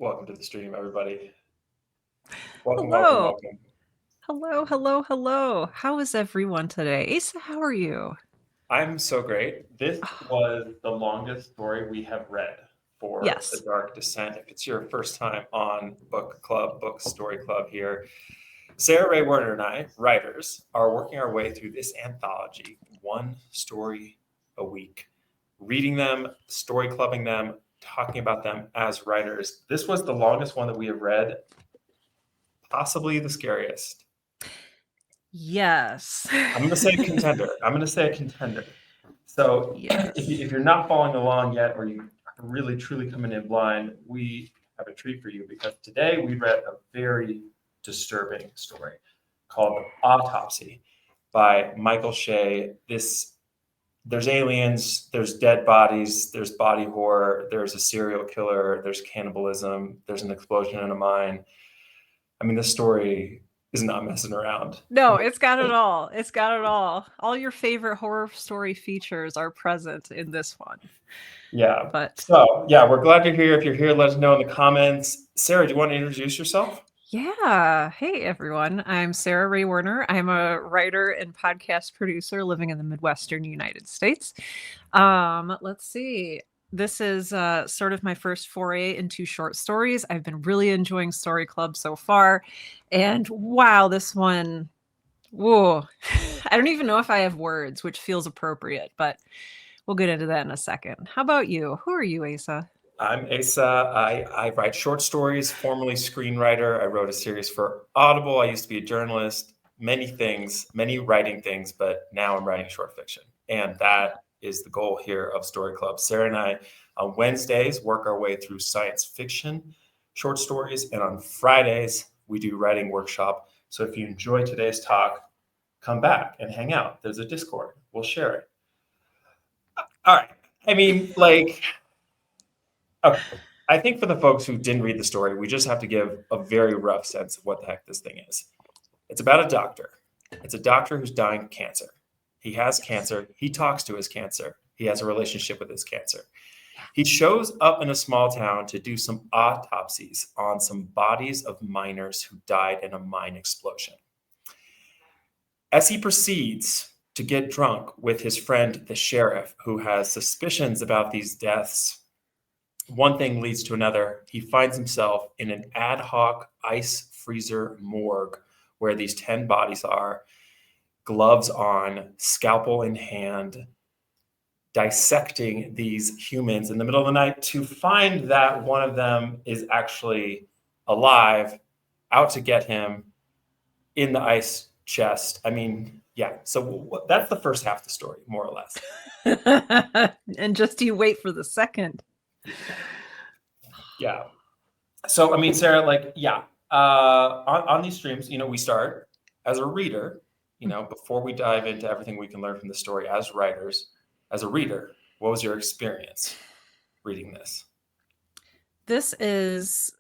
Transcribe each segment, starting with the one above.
Welcome to the stream, everybody. Welcome, welcome, Hello. welcome. Hello, hello, hello. How is everyone today? Asa, how are you? I'm so great. This Oh, was the longest story we have read for The yes. Dark Descent. If it's your first time on Book Story Club here, Sarah Ray Werner and I, writers, are working our way through this anthology, one story a week, reading them, story clubbing them, talking about them as writers. This was the longest one that we have read, possibly the scariest. Yes. I'm going to say contender. I'm going to say a contender. So Yes. if you're not following along yet, or you are really truly coming in blind, we have a treat for you because today we read a very disturbing story called Autopsy by Michael Shea. There's aliens, there's dead bodies, there's body horror, there's a serial killer, there's cannibalism, there's an explosion in a mine. I mean, this story is not messing around. No, it's got it all. It's got it all. All your favorite horror story features are present in this one. Yeah. But So, yeah, we're glad you're here. If you're here, let us know in the comments. Sarah, do you want to introduce yourself? yeah. Hey, everyone. I'm Sarah Ray Werner. I'm a writer and podcast producer living in the Midwestern United States. Let's see. This is sort of my first foray into short stories. I've been really enjoying Story Club so far. And wow, this one, whoa. I don't even know if I have words, which feels appropriate, but we'll get into that in a second. How about you? Who are you, Asa? I'm Asa. I write short stories, formerly screenwriter. I wrote a series for Audible. I used to be a journalist, many things, many writing things, but now I'm writing short fiction. And that is the goal here of Story Club. Sarah and I, on Wednesdays, work our way through science fiction short stories. And on Fridays, we do writing workshop. So if you enjoy today's talk, come back and hang out. There's a Discord. We'll share it. All right. I mean, like, okay. I think for the folks who didn't read the story, we just have to give a very rough sense of what the heck this thing is. It's about a doctor. It's a doctor who's dying of cancer. He has Yes. cancer. He talks to his cancer. He has a relationship with his cancer. Yeah. He shows up in a small town to do some autopsies on some bodies of miners who died in a mine explosion. As he proceeds to get drunk with his friend, the sheriff, who has suspicions about these deaths, one thing leads to another. He finds himself in an ad hoc ice freezer morgue where these 10 bodies are, gloves on, scalpel in hand, dissecting these humans in the middle of the night to find that one of them is actually alive, out to get him in the ice chest. I mean, yeah. So that's the first half of the story, more or less. And just you wait for the second. Yeah. So, I mean, Sarah, like, yeah, on these streams, we start as a reader, before we dive into everything we can learn from the story as writers, as a reader, what was your experience reading this? This is,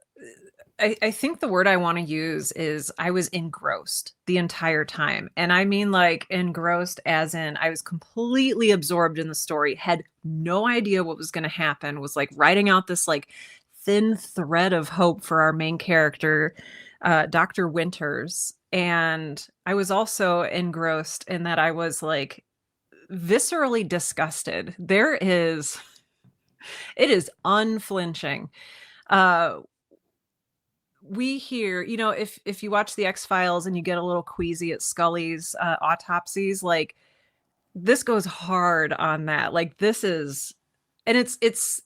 I think the word I want to use is I was engrossed the entire time. And I mean, like, engrossed as in I was completely absorbed in the story, had no idea what was going to happen, was like writing out this like thin thread of hope for our main character, Dr. Winters. And I was also engrossed in that I was like viscerally disgusted. It is unflinching. Uh, we hear, if you watch the X-Files and you get a little queasy at Scully's autopsies, like this goes hard on that. Like this is, and it's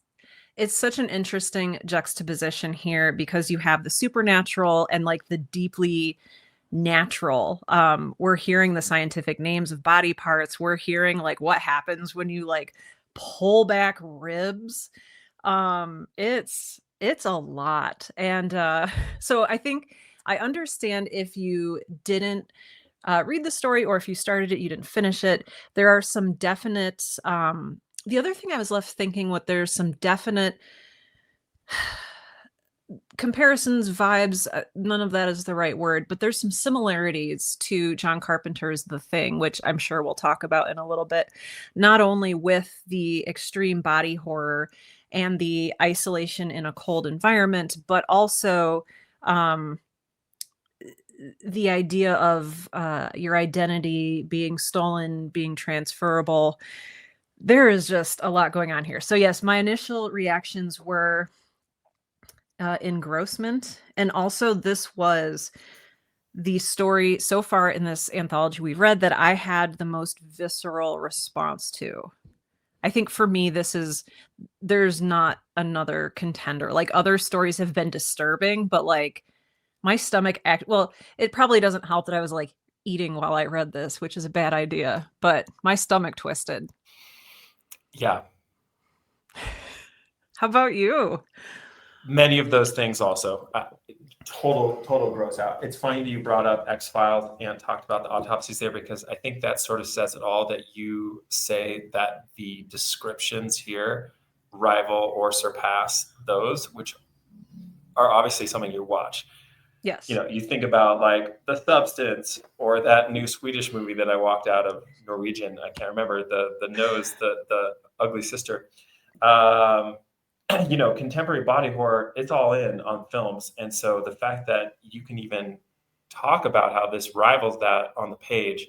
such an interesting juxtaposition here because you have the supernatural and like the deeply natural. We're hearing the scientific names of body parts. We're hearing like what happens when you like pull back ribs. It's a lot. And so I think I understand if you didn't read the story or if you started it, you didn't finish it. There are some definite the other thing I was left thinking what there's some definite comparisons, vibes, none of that is the right word, but there's some similarities to John Carpenter's The Thing, which I'm sure we'll talk about in a little bit, not only with the extreme body horror and the isolation in a cold environment, but also the idea of your identity being stolen, being transferable. There is just a lot going on here. So yes, my initial reactions were engrossment, and also this was the story so far in this anthology we've read that I had the most visceral response to. I think for me, there's not another contender. Like, other stories have been disturbing, but like my stomach well, it probably doesn't help that I was like eating while I read this, which is a bad idea, but my stomach twisted. Yeah. How about you? Many of those things also. Total gross out. It's funny that you brought up X-Files and talked about the autopsies there, because I think that sort of says it all, that you say that the descriptions here rival or surpass those, which are obviously something you watch. Yes. You think about like The Substance, or that new Swedish movie that I walked out of, Norwegian, I can't remember, the nose, the ugly sister. Contemporary body horror, it's all in on films. And so the fact that you can even talk about how this rivals that on the page,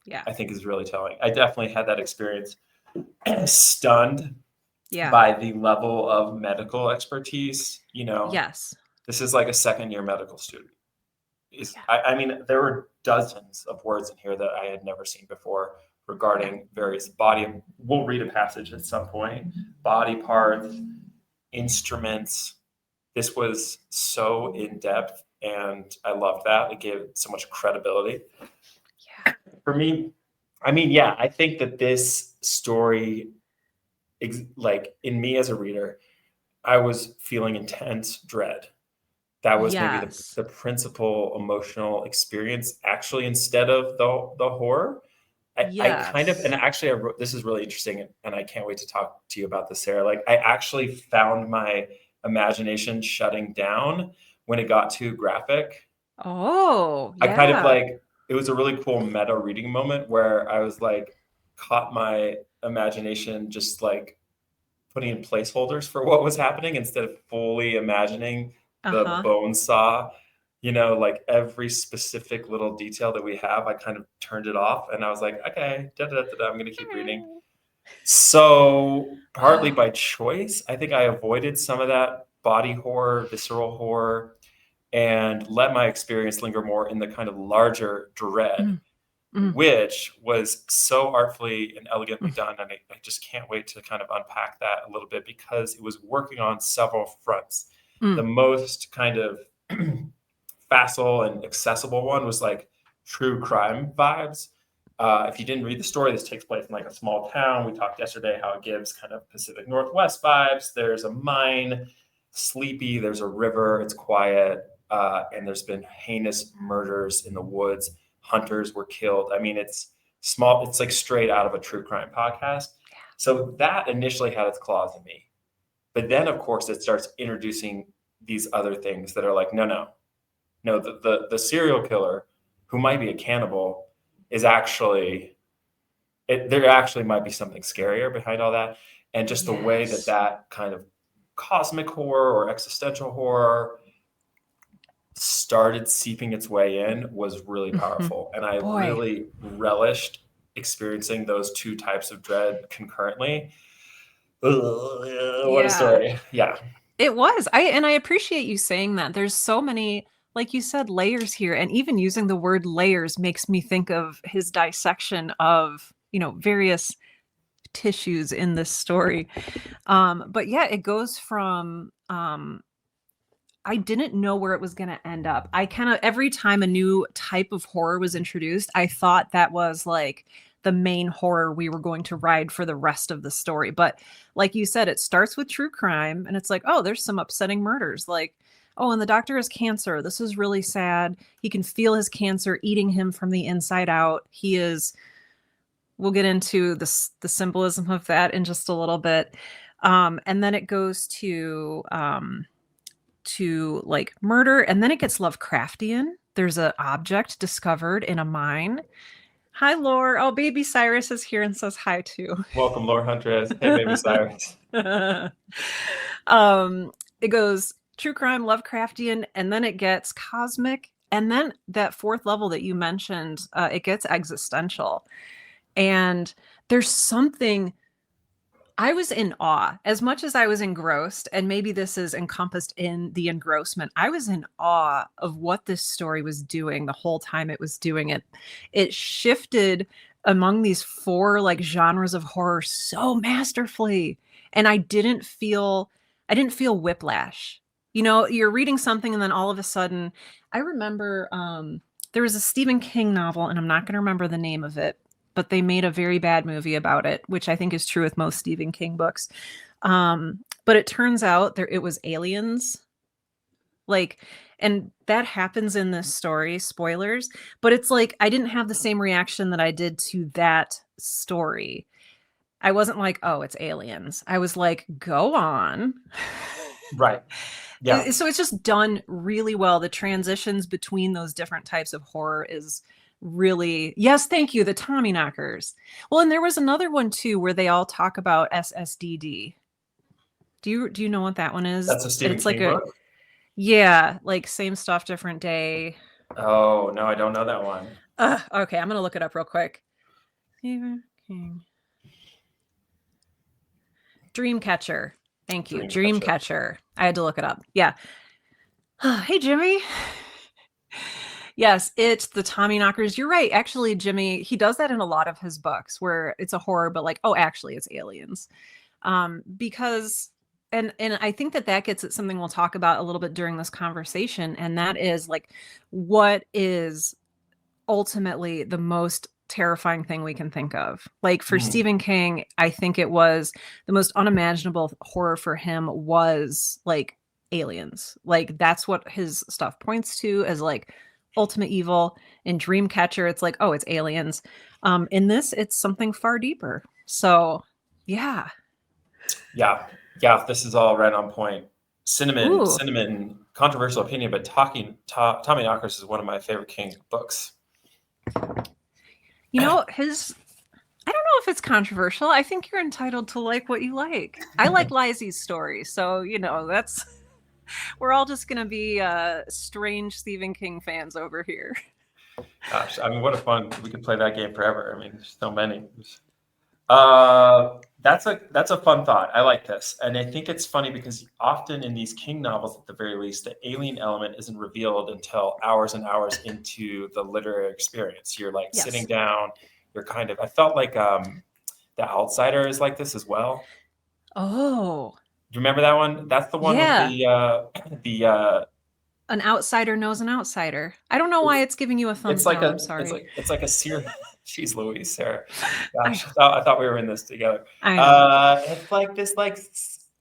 Yeah. I think is really telling. I definitely had that experience. Stunned Yeah. by the level of medical expertise. Yes. This is like a second year medical student. I mean, there were dozens of words in here that I had never seen before regarding various we'll read a passage at some point, body parts, instruments. This was so in depth, and I loved that. It gave it so much credibility. Yeah. For me, I mean, yeah, I think that this story, like in me as a reader, I was feeling intense dread. That was maybe the principal emotional experience, actually, instead of the horror. I kind of, and actually, this is really interesting, and I can't wait to talk to you about this, Sarah. Like, I actually found my imagination shutting down when it got too graphic. Oh, yeah. I kind of like, it was a really cool meta reading moment where I was like, caught my imagination just like putting in placeholders for what was happening instead of fully imagining the bone saw. Like every specific little detail that we have, I kind of turned it off, and I was like, okay, I'm going to keep reading. So partly by choice, I think I avoided some of that body horror, visceral horror, and let my experience linger more in the kind of larger dread, which was so artfully and elegantly done. And I just can't wait to kind of unpack that a little bit, because it was working on several fronts. The most kind of facile and accessible one was like true crime vibes. If you didn't read the story, this takes place in like a small town. We talked yesterday how it gives kind of Pacific Northwest vibes. There's a mine, sleepy, there's a river, it's quiet, and there's been heinous murders in the woods. Hunters were killed. I mean, it's small, it's like straight out of a true crime podcast. So that initially had its claws in me. But then, of course, it starts introducing these other things that are like, no, the serial killer, who might be a cannibal, is actually, there actually might be something scarier behind all that. And just the way that kind of cosmic horror or existential horror started seeping its way in was really powerful. And I really relished experiencing those two types of dread concurrently. What a story. Yeah. It was. I appreciate you saying that. There's so many, like you said, layers here. And even using the word layers makes me think of his dissection of, various tissues in this story. But yeah, it goes from I didn't know where it was going to end up. I kind of, every time a new type of horror was introduced, I thought that was like the main horror we were going to ride for the rest of the story. But like you said, it starts with true crime, and it's like, oh, there's some upsetting murders. Like, oh, and the doctor has cancer. This is really sad. He can feel his cancer eating him from the inside out. We'll get into the symbolism of that in just a little bit. And then it goes to like murder, and then it gets Lovecraftian. There's an object discovered in a mine. Hi, Lore. Oh, baby Cyrus is here and says hi too. Welcome, Lord Huntress. Hey, baby Cyrus. It goes true crime, Lovecraftian, and then it gets cosmic, and then that fourth level that you mentioned, it gets existential. And there's something, I was in awe as much as I was engrossed, and maybe this is encompassed in the engrossment. I was in awe of what this story was doing the whole time it was doing it. It shifted among these four like genres of horror so masterfully, and I didn't feel whiplash. You know, you're reading something and then all of a sudden, I remember there was a Stephen King novel, and I'm not going to remember the name of it, but they made a very bad movie about it, which I think is true with most Stephen King books. But it turns out it was aliens. Like, and that happens in this story, spoilers, but it's like I didn't have the same reaction that I did to that story. I wasn't like, oh, it's aliens. I was like, go on. Right. Yeah. So it's just done really well. The transitions between those different types of horror is really, yes, thank you, the Tommy knockers. Well, and there was another one too where they all talk about SSDD. Do you know what that one is? That's a Stephen It's like King book? yeah, like same stuff, different day. Oh, no, I don't know that one. Okay, I'm gonna look it up real quick. Stephen King. Dreamcatcher. Thank you. Dreamcatcher. Dreamcatcher. I had to look it up. Yeah. Hey, Jimmy. Yes, it's the Tommy knockers. You're right. Actually, Jimmy, he does that in a lot of his books where it's a horror, but like, oh, actually, it's aliens. Because and I think that gets at something we'll talk about a little bit during this conversation, and that is like, what is ultimately the most terrifying thing we can think of? Like for Stephen King, I think it was the most unimaginable horror for him was like aliens. Like that's what his stuff points to as like ultimate evil. In Dreamcatcher, it's like, oh, it's aliens. In this, it's something far deeper. So yeah. Yeah, this is all right on point. Ooh. Cinnamon, controversial opinion, but Tommy Knockers is one of my favorite King books. You know, I don't know if it's controversial. I think you're entitled to like what you like. I like Lizzie's story, so you know, we're all just gonna be strange Stephen King fans over here. Gosh, I mean, what a fun, we could play that game forever. I mean, there's so many. That's a fun thought. I like this. And I think it's funny because often in these King novels, at the very least, the alien element isn't revealed until hours and hours into the literary experience. You're like Yes. sitting down, you're kind of, I felt like The Outsider is like this as well. Oh. Do you remember that one? That's the one Yeah. with the An outsider knows an outsider. I don't know why it's giving you a thumbs down. I'm sorry. It's like a series. Jeez Louise, Sarah. Gosh, I I thought we were in this together. know. It's like this,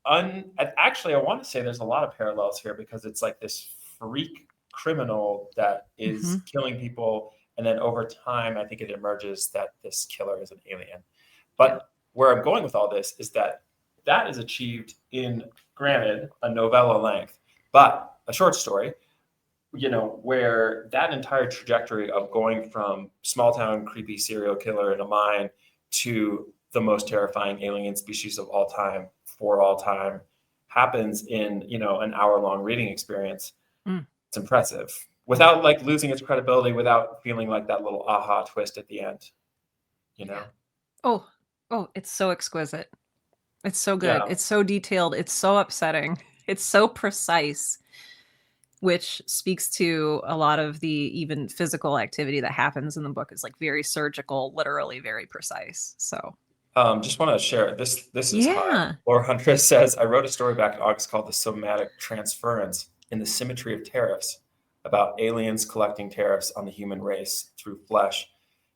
actually, I want to say there's a lot of parallels here because it's like this freak criminal that is killing people, and then over time, I think it emerges that this killer is an alien. But where I'm going with all this is that is achieved in, granted, a novella length, but a short story, where that entire trajectory of going from small town creepy serial killer in a mine to the most terrifying alien species of all time for all time happens in, an hour-long reading experience. It's impressive without like losing its credibility, without feeling like that little aha twist at the end, Oh, it's so exquisite. It's so good. Yeah. It's so detailed. It's so upsetting. It's so precise, which speaks to a lot of the even physical activity that happens in the book is like very surgical, literally very precise. So just want to share this. This is hot. yeah. Laura Huntress says, I wrote a story back in August called The Somatic Transference in the Symmetry of Tariffs, about aliens collecting tariffs on the human race through flesh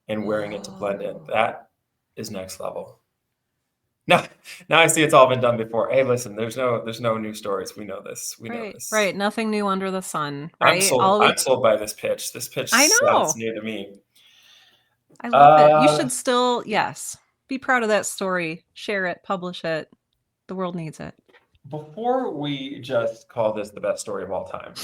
and wearing it to blend in. That is next level. Now I see it's all been done before. Hey, listen, there's no new stories. We know this. We know this. Right. Nothing new under the sun. Right. I'm sold by this pitch. This pitch I know. sounds new to me. I love it. You should still, yes, be proud of that story. Share it. Publish it. The world needs it. before we just call this the best story of all time,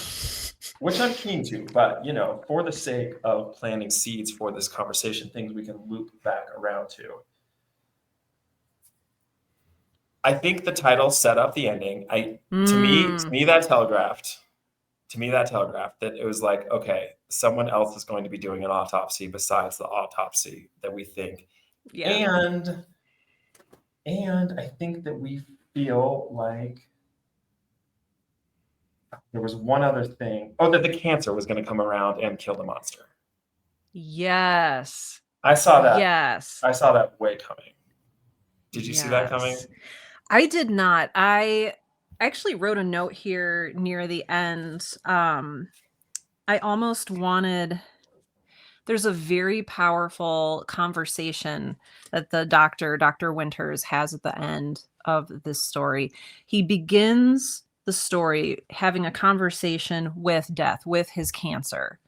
which I'm keen to, but for the sake of planting seeds for this conversation, things we can loop back around to. I think the title set up the ending. To me, that telegraphed. To me, that telegraphed that it was like, okay, someone else is going to be doing an autopsy besides the autopsy that we think. Yeah. And I think that we feel like there was one other thing. Oh, that the cancer was going to come around and kill the monster. Yes. I saw that. Yes. I saw that way coming. Did you see that coming? I did not. I actually wrote a note here near the end. I almost wanted. There's a very powerful conversation that the Dr. Winters, has at the end of this story. He begins the story having a conversation with death, with his cancer,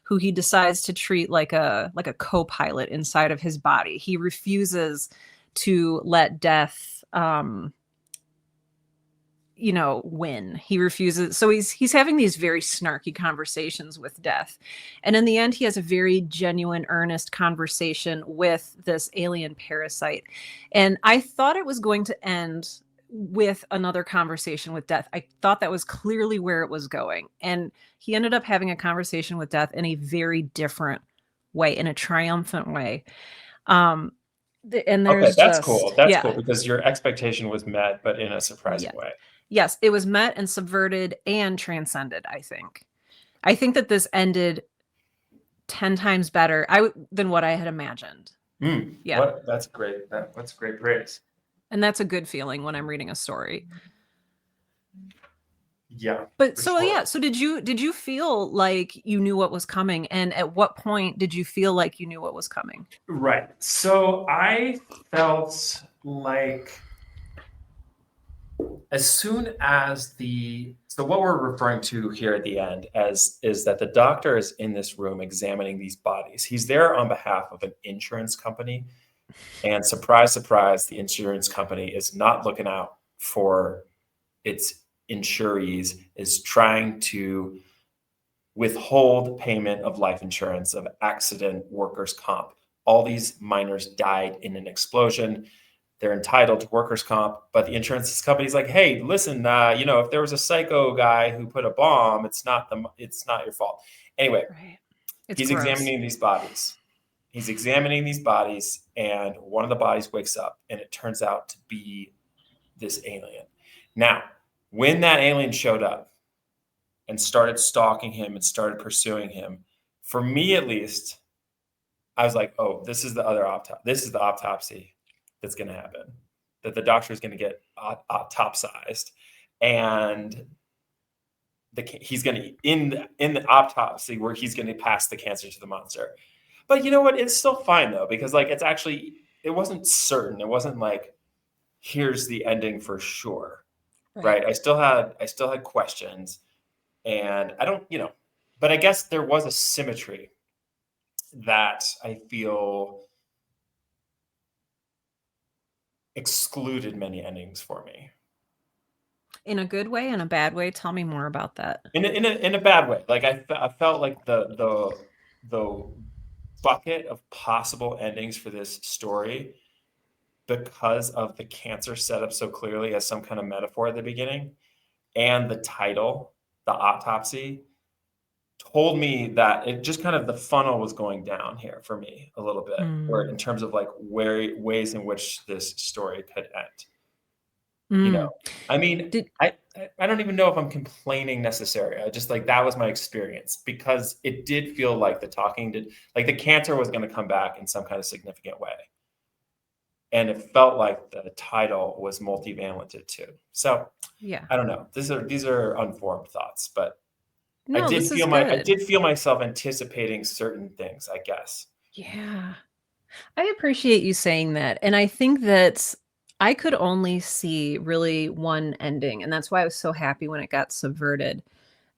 who he decides to treat like a co-pilot inside of his body. He refuses to let death win. He refuses. So he's having these very snarky conversations with death. And in the end, he has a very genuine, earnest conversation with this alien parasite. And I thought it was going to end with another conversation with death. I thought that was clearly where it was going. And he ended up having a conversation with death in a very different way, in a triumphant way. And there's that's cool. That's cool because your expectation was met, but in a surprising way. Yes, it was met and subverted and transcended, I think. I think that this ended 10 times better than what I had imagined. Yeah. That's great. That's great praise. And that's a good feeling when I'm reading a story. Yeah. But so did you feel like you knew what was coming? And at what point did you feel like you knew what was coming? Right. So I felt like as soon as what we're referring to here at the end is that the doctor is in this room examining these bodies. He's there on behalf of an insurance company. And surprise, surprise, the insurance company is not looking out for its insurees, is trying to withhold payment of life insurance of accident workers' comp. All these miners died in an explosion. They're entitled to workers' comp, but the insurance company's like, hey, listen, if there was a psycho guy who put a bomb, it's not your fault. Anyway, right. He's examining these bodies. He's examining these bodies, and one of the bodies wakes up, and it turns out to be this alien. Now, when that alien showed up and started stalking him and started pursuing him, for me at least, I was like, oh, this is the other autopsy. This is the autopsy that's going to happen, that the doctor is going to get autopsized, and he's going to in the autopsy where he's going to pass the cancer to the monster. But you know what? It's still fine though, because it wasn't certain. It wasn't like, here's the ending for sure, right? I still had questions, and I don't, but I guess there was a symmetry that I feel excluded many endings for me. In a good way, in a bad way? Tell me more about that. In a bad way. Like I felt like the bucket of possible endings for this story, because of the cancer set up so clearly as some kind of metaphor at the beginning, and the title, the autopsy, told me that it just kind of the funnel was going down here for me a little bit, or in terms of like ways in which this story could end. I mean, I don't even know if I'm complaining necessarily. I just like, that was my experience, because it did feel like the cancer was going to come back in some kind of significant way. And it felt like the title was multivalent too. So yeah, I don't know. These are unformed thoughts, but I did feel myself anticipating certain things, I guess. Yeah. I appreciate you saying that. And I think that I could only see really one ending. And that's why I was so happy when it got subverted.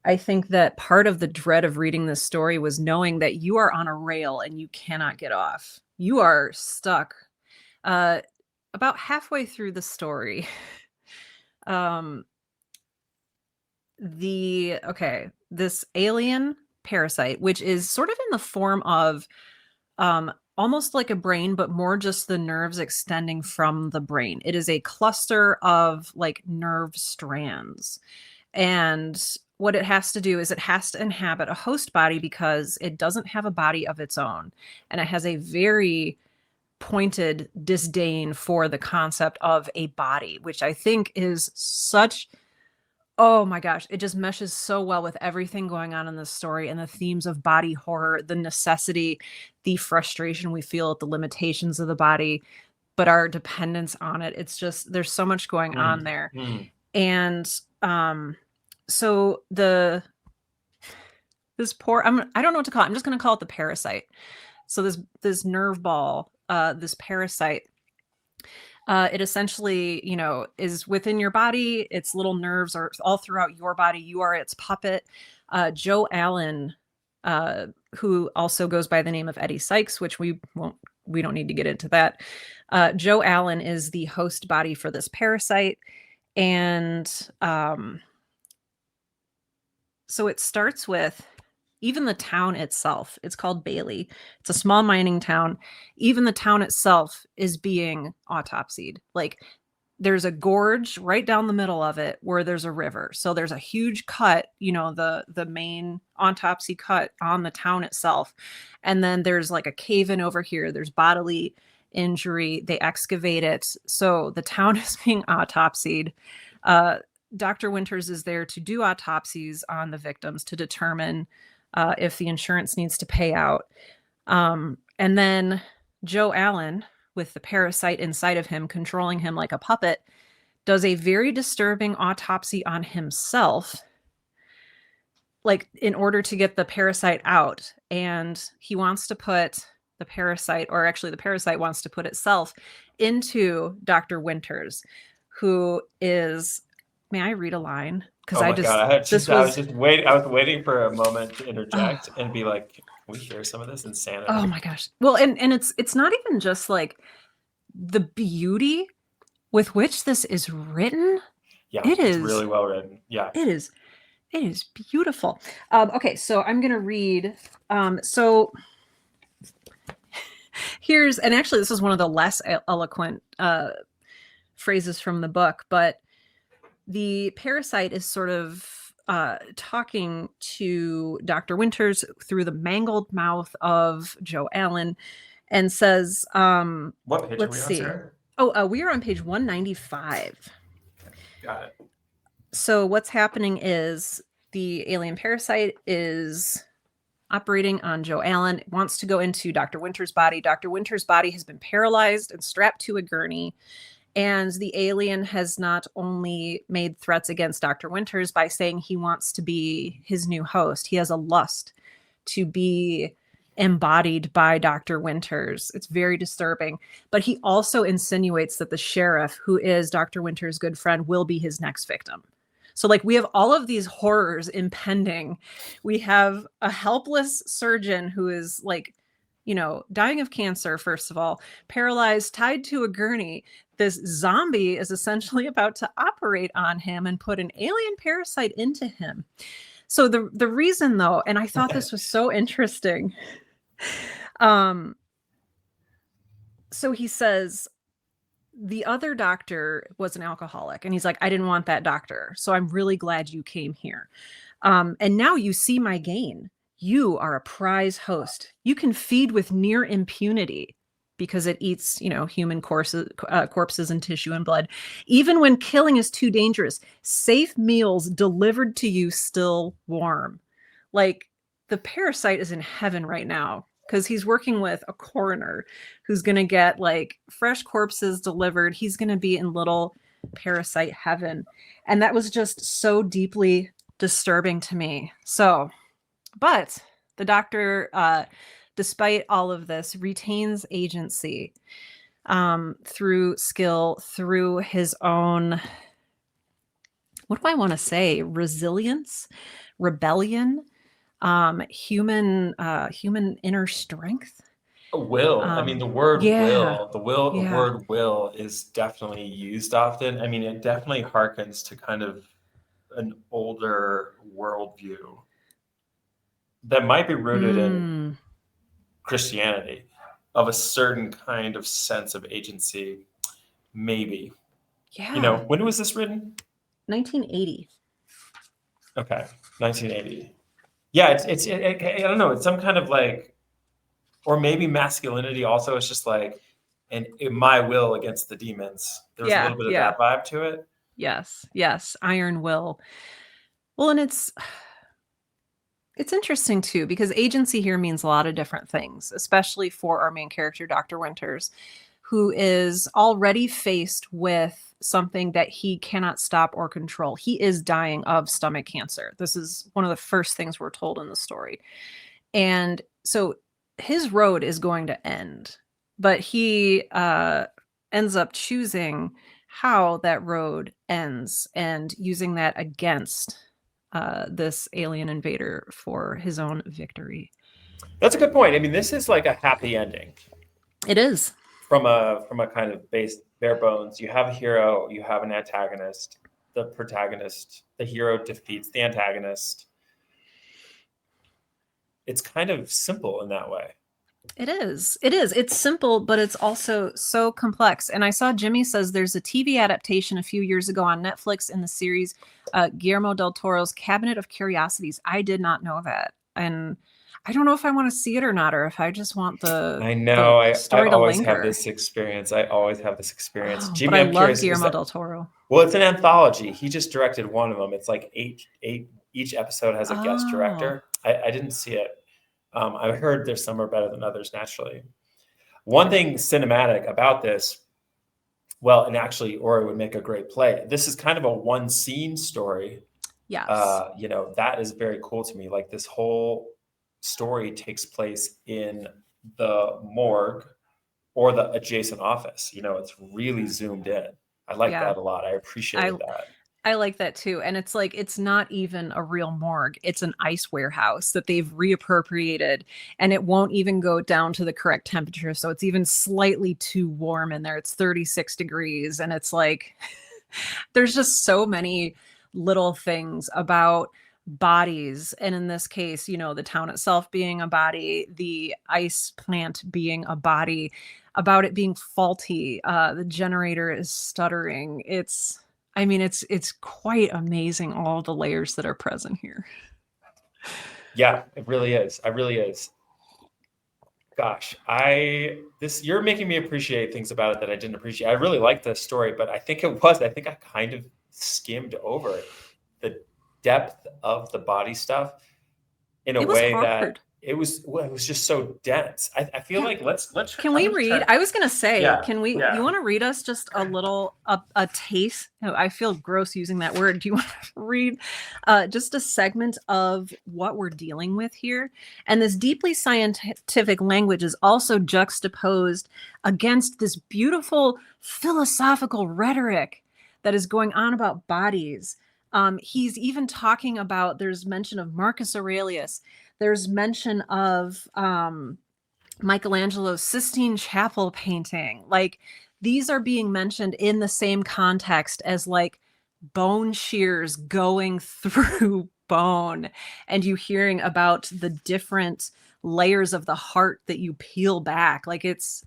I think that part of the dread of reading this story was knowing that you are on a rail and you cannot get off. You are stuck. About halfway through the story, this alien parasite, which is sort of in the form of almost like a brain, but more just the nerves extending from the brain. It is a cluster of like nerve strands. And what it has to do is it has to inhabit a host body because it doesn't have a body of its own. And it has a very pointed disdain for the concept of a body, which I think is such, oh my gosh, it just meshes so well with everything going on in this story and the themes of body horror, the necessity, the frustration we feel at the limitations of the body, but our dependence on it. It's just, there's so much going on there. And so this poor, I don't know what to call it. I'm just going to call it the parasite. So this nerve ball, this parasite, it essentially, you know, is within your body. Its little nerves are all throughout your body. You are its puppet. Joe Allen, who also goes by the name of Eddie Sykes, which we don't need to get into that. Joe Allen is the host body for this parasite. And so it starts with even the town itself. It's called Bailey. It's a small mining town. Even the town itself is being autopsied. Like there's a gorge right down the middle of it where there's a river. So there's a huge cut, you know, the main autopsy cut on the town itself. And then there's like a cave in over here. There's bodily injury. They excavate it. So the town is being autopsied. Dr. Winters is there to do autopsies on the victims to determine if the insurance needs to pay out. And then Joe Allen, with the parasite inside of him, controlling him like a puppet, does a very disturbing autopsy on himself, like in order to get the parasite out. And he wants to put the parasite, or actually the parasite wants to put itself into Dr. Winters, who is, may I read a line? Because I was waiting for a moment to interject and be like, can we hear some of this insanity? Oh my gosh. Well, and it's not even just like the beauty with which this is written. Yeah, it's really well written. Yeah. It is beautiful. Okay, so I'm gonna read. So here's, and actually this is one of the less eloquent phrases from the book, but the parasite is sort of talking to Dr. Winters through the mangled mouth of Joe Allen and says, what page let's see. We are on page 195. Got it. So what's happening is the alien parasite is operating on Joe Allen. It wants to go into Dr. Winters' body. Dr. Winters' body has been paralyzed and strapped to a gurney. And the alien has not only made threats against Dr. Winters by saying he wants to be his new host, he has a lust to be embodied by Dr. Winters. It's very disturbing. But he also insinuates that the sheriff, who is Dr. Winters' good friend, will be his next victim. So like we have all of these horrors impending. We have a helpless surgeon who is like, you know, dying of cancer, first of all, paralyzed, tied to a gurney. This zombie is essentially about to operate on him and put an alien parasite into him. So the reason though, and I thought this was so interesting. So he says, the other doctor was an alcoholic, and he's like, I didn't want that doctor. So I'm really glad you came here. And now you see my gain. You are a prize host. You can feed with near impunity because it eats, you know, human corpses and tissue and blood. Even when killing is too dangerous, safe meals delivered to you still warm. Like the parasite is in heaven right now because he's working with a coroner who's going to get like fresh corpses delivered. He's going to be in little parasite heaven. And that was just so deeply disturbing to me. So, but the doctor, despite all of this, retains agency through skill, through his own, what do I want to say? Resilience, rebellion, human inner strength. Will. I mean, the word word will is definitely used often. I mean, it definitely harkens to kind of an older worldview that might be rooted in Christianity, of a certain kind of sense of agency, maybe. Yeah. You know, when was this written? 1980. Okay, 1980. Yeah, I don't know. It's some kind of like, or maybe masculinity also. It's just like, and my will against the demons. There was a little bit of that vibe to it. Yes. Iron will. Well, and it's interesting too, because agency here means a lot of different things, especially for our main character, Dr. Winters, who is already faced with something that he cannot stop or control. He is dying of stomach cancer. This is one of the first things we're told in the story. And so his road is going to end, but he ends up choosing how that road ends and using that against this alien invader for his own victory. That's a good point. I mean, this is like a happy ending. It is. From a kind of bare bones. You have a hero, you have an antagonist. The protagonist, the hero defeats the antagonist. It's kind of simple in that way. It is. It's simple, but it's also so complex. And I saw Jimmy says there's a TV adaptation a few years ago on Netflix in the series Guillermo del Toro's Cabinet of Curiosities. I did not know that. And I don't know if I want to see it or not, or if I just want the story to always linger. have this experience. I always have this experience. Oh, Jimmy, but I I'm love curious, Guillermo del Toro. Well, it's an anthology. He just directed one of them. It's like eight. Each episode has a guest director. I didn't see it. I've heard there's some are better than others, naturally. One thing cinematic about this, well, and actually, Ori would make a great play. This is kind of a one scene story. Yes. You know, that is very cool to me. Like, this whole story takes place in the morgue or the adjacent office. You know, it's really zoomed in. I like that a lot. I appreciate that. I like that too. And it's like, it's not even a real morgue. It's an ice warehouse that they've reappropriated, and it won't even go down to the correct temperature. So it's even slightly too warm in there. It's 36 degrees. And it's like, there's just so many little things about bodies. And in this case, you know, the town itself being a body, the ice plant being a body, about it being faulty. The generator is stuttering. It's quite amazing, all the layers that are present here. Yeah, it really is. It really is. Gosh, you're making me appreciate things about it that I didn't appreciate. I really liked the story, but I think I kind of skimmed over the depth of the body stuff in a way that it was just so dense. I feel like let's can we read? I was gonna say, you want to read us just a little a taste? I feel gross using that word. Do you want to read just a segment of what we're dealing with here? And this deeply scientific language is also juxtaposed against this beautiful philosophical rhetoric that is going on about bodies. He's even talking about, there's mention of Marcus Aurelius. There's mention of Michelangelo's Sistine Chapel painting. Like, these are being mentioned in the same context as like bone shears going through bone, and you hearing about the different layers of the heart that you peel back. Like, it's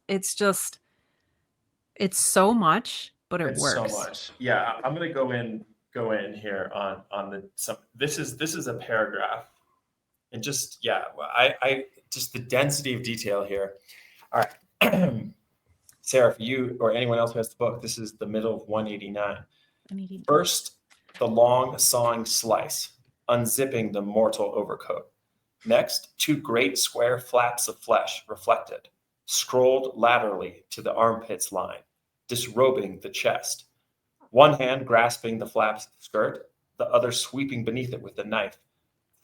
so much, but it works. So much. Yeah, I'm gonna go in here on this is a paragraph. And just, I just the density of detail here. All right. Sarah, for you or anyone else who has the book, this is the middle of 189. First, the long sawing slice, unzipping the mortal overcoat. Next, two great square flaps of flesh reflected, scrolled laterally to the armpits line, disrobing the chest. One hand grasping the flap's skirt, the other sweeping beneath it with the knife,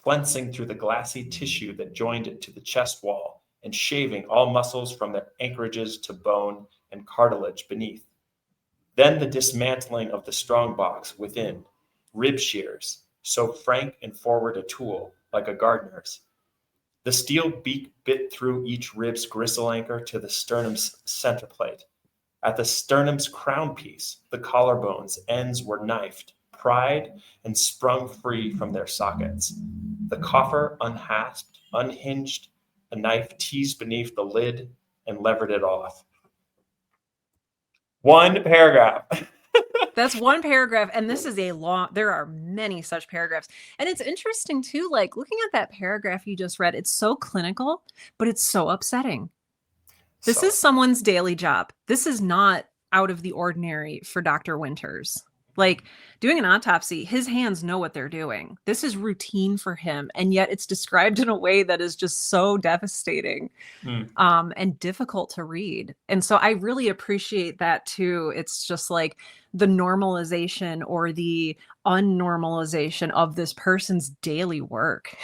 flensing through the glassy tissue that joined it to the chest wall and shaving all muscles from their anchorages to bone and cartilage beneath. Then the dismantling of the strong box within, rib shears, so frank and forward a tool, like a gardener's. The steel beak bit through each rib's gristle anchor to the sternum's center plate. At the sternum's crown piece, the collarbone's ends were knifed, pried and sprung free from their sockets. The coffer unhasped, unhinged, a knife teased beneath the lid and levered it off. One paragraph. That's one paragraph, and this is a long, there are many such paragraphs. And it's interesting too, like looking at that paragraph you just read, it's so clinical, but it's so upsetting. This So, is someone's daily job. This is not out of the ordinary for Dr. Winters. Like doing an autopsy, his hands know what they're doing. This is routine for him. And yet it's described in a way that is just so devastating and difficult to read. And so I really appreciate that too. It's just like the normalization or the unnormalization of this person's daily work.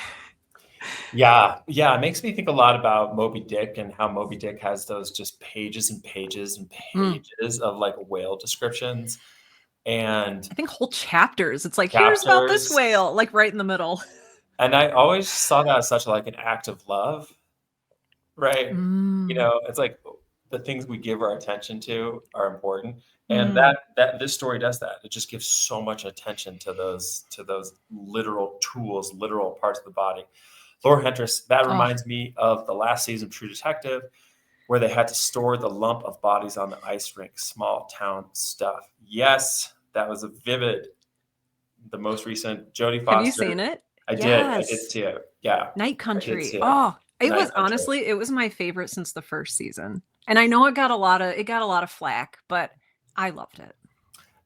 yeah, it makes me think a lot about Moby Dick and how Moby Dick has those just pages and pages and Mm. pages of like whale descriptions and I think whole chapters. It's like, here's about this chapters. whale, like right in the middle. And I always saw that as such like an act of love, right? You Mm, know, it's like the things we give our attention to are important. And mm. that this story does that. It just gives so much attention to those literal tools, literal parts of the body. Laura Huntress, that Oh, reminds me of the last season of True Detective, where they had to store the lump of bodies on the ice rink, small town stuff. Yes, that was a vivid. The most recent Jodie have you Foster. seen it? I did Yes. see it. Yeah, Night I did Country. see it. Oh, it Night was Country. honestly, it was my favorite since the first season. And I know it got a lot of flack, but I loved it.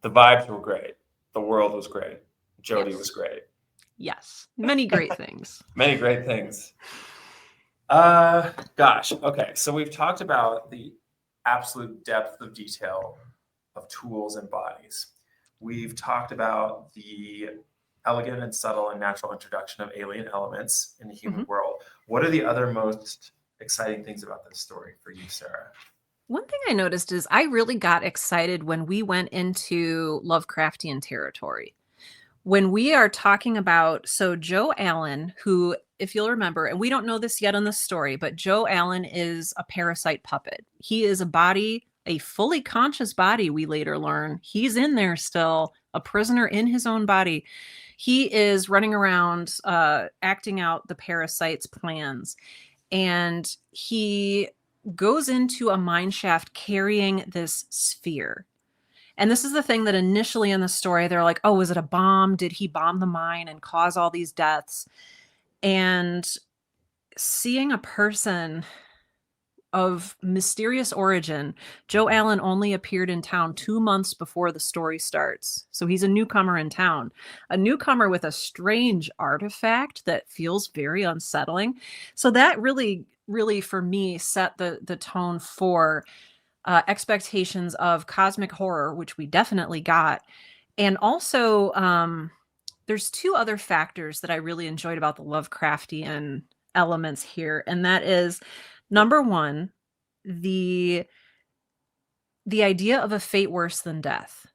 The vibes were great. The world was great. Jodie was Yes. great. Yes. Many great things. Many great things. Gosh. Okay. So we've talked about the absolute depth of detail of tools and bodies. We've talked about the elegant and subtle and natural introduction of alien elements in the human Mhm. world. What are the other most exciting things about this story for you, Sarah? One thing I noticed is I really got excited when we went into Lovecraftian territory. When we are talking about, so Joe Allen, who, if you'll remember, and we don't know this yet in the story, but Joe Allen is a parasite puppet. He is a body, a fully conscious body, we later learn. He's in there still, a prisoner in his own body. He is running around acting out the parasite's plans. And he goes into a mine shaft carrying this sphere. And this is the thing that initially in the story, they're like, oh, was it a bomb? Did he bomb the mine and cause all these deaths? And seeing a person of mysterious origin, Joe Allen only appeared in town 2 months before the story starts. So he's a newcomer in town, a newcomer with a strange artifact that feels very unsettling. So that really, really, for me, set the tone for expectations of cosmic horror, which we definitely got. And also, there's two other factors that I really enjoyed about the Lovecraftian elements here, and that is number one, the the idea of a fate worse than death.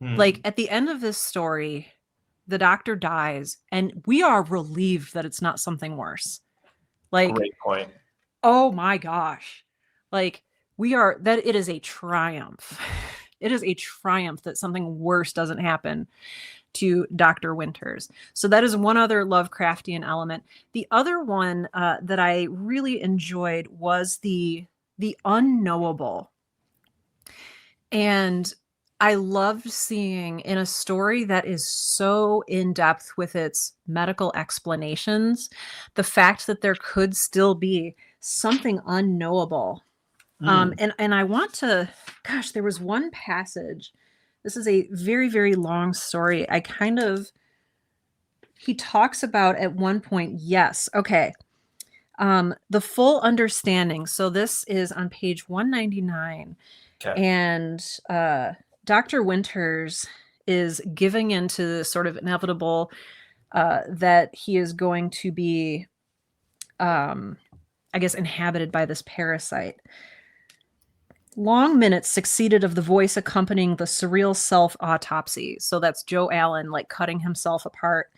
Like Hmm. at the end of this story, the doctor dies, and we are relieved that it's not something worse. Like, Great point. oh my gosh. Like we are that it is a triumph. It is a triumph that something worse doesn't happen to Dr. Winters. So that is one other Lovecraftian element. The other one that I really enjoyed was the unknowable. And I loved seeing in a story that is so in depth with its medical explanations, the fact that there could still be something unknowable. Hmm. And I want to, gosh, there was one passage. This is a very, very long story. He talks about at one point, yes, okay. The full understanding. So this is on page 199. Okay. And Dr. Winters is giving into the sort of inevitable that he is going to be, I guess, inhabited by this parasite. Long minutes succeeded of the voice accompanying the surreal self autopsy. So that's Joe Allen, like cutting himself apart.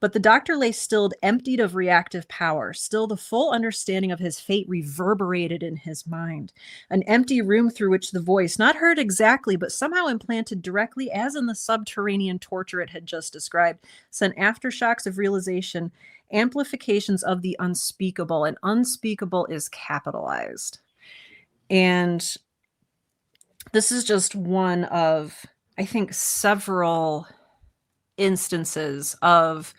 But the doctor lay still, emptied of reactive power. Still, the full understanding of his fate reverberated in his mind. An empty room through which the voice, not heard exactly, but somehow implanted directly, as in the subterranean torture it had just described, sent aftershocks of realization, amplifications of the unspeakable. And unspeakable is capitalized. And this is just one of, I think, several instances of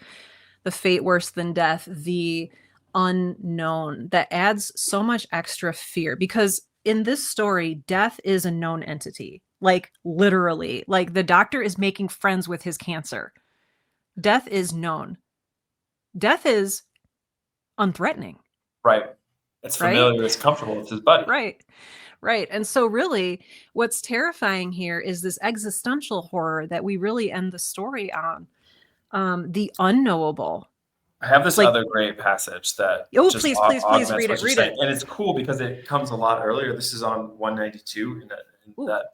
the fate worse than death, the unknown, that adds so much extra fear, because in this story, death is a known entity. Like, literally, like the doctor is making friends with his cancer. Death is known. Death is unthreatening. Right. It's familiar. It's comfortable. It's his buddy. Right. And so really what's terrifying here is this existential horror that we really end the story on. The unknowable. I have this other great passage that just please read it. And it's cool because it comes a lot earlier. This is on 192 in that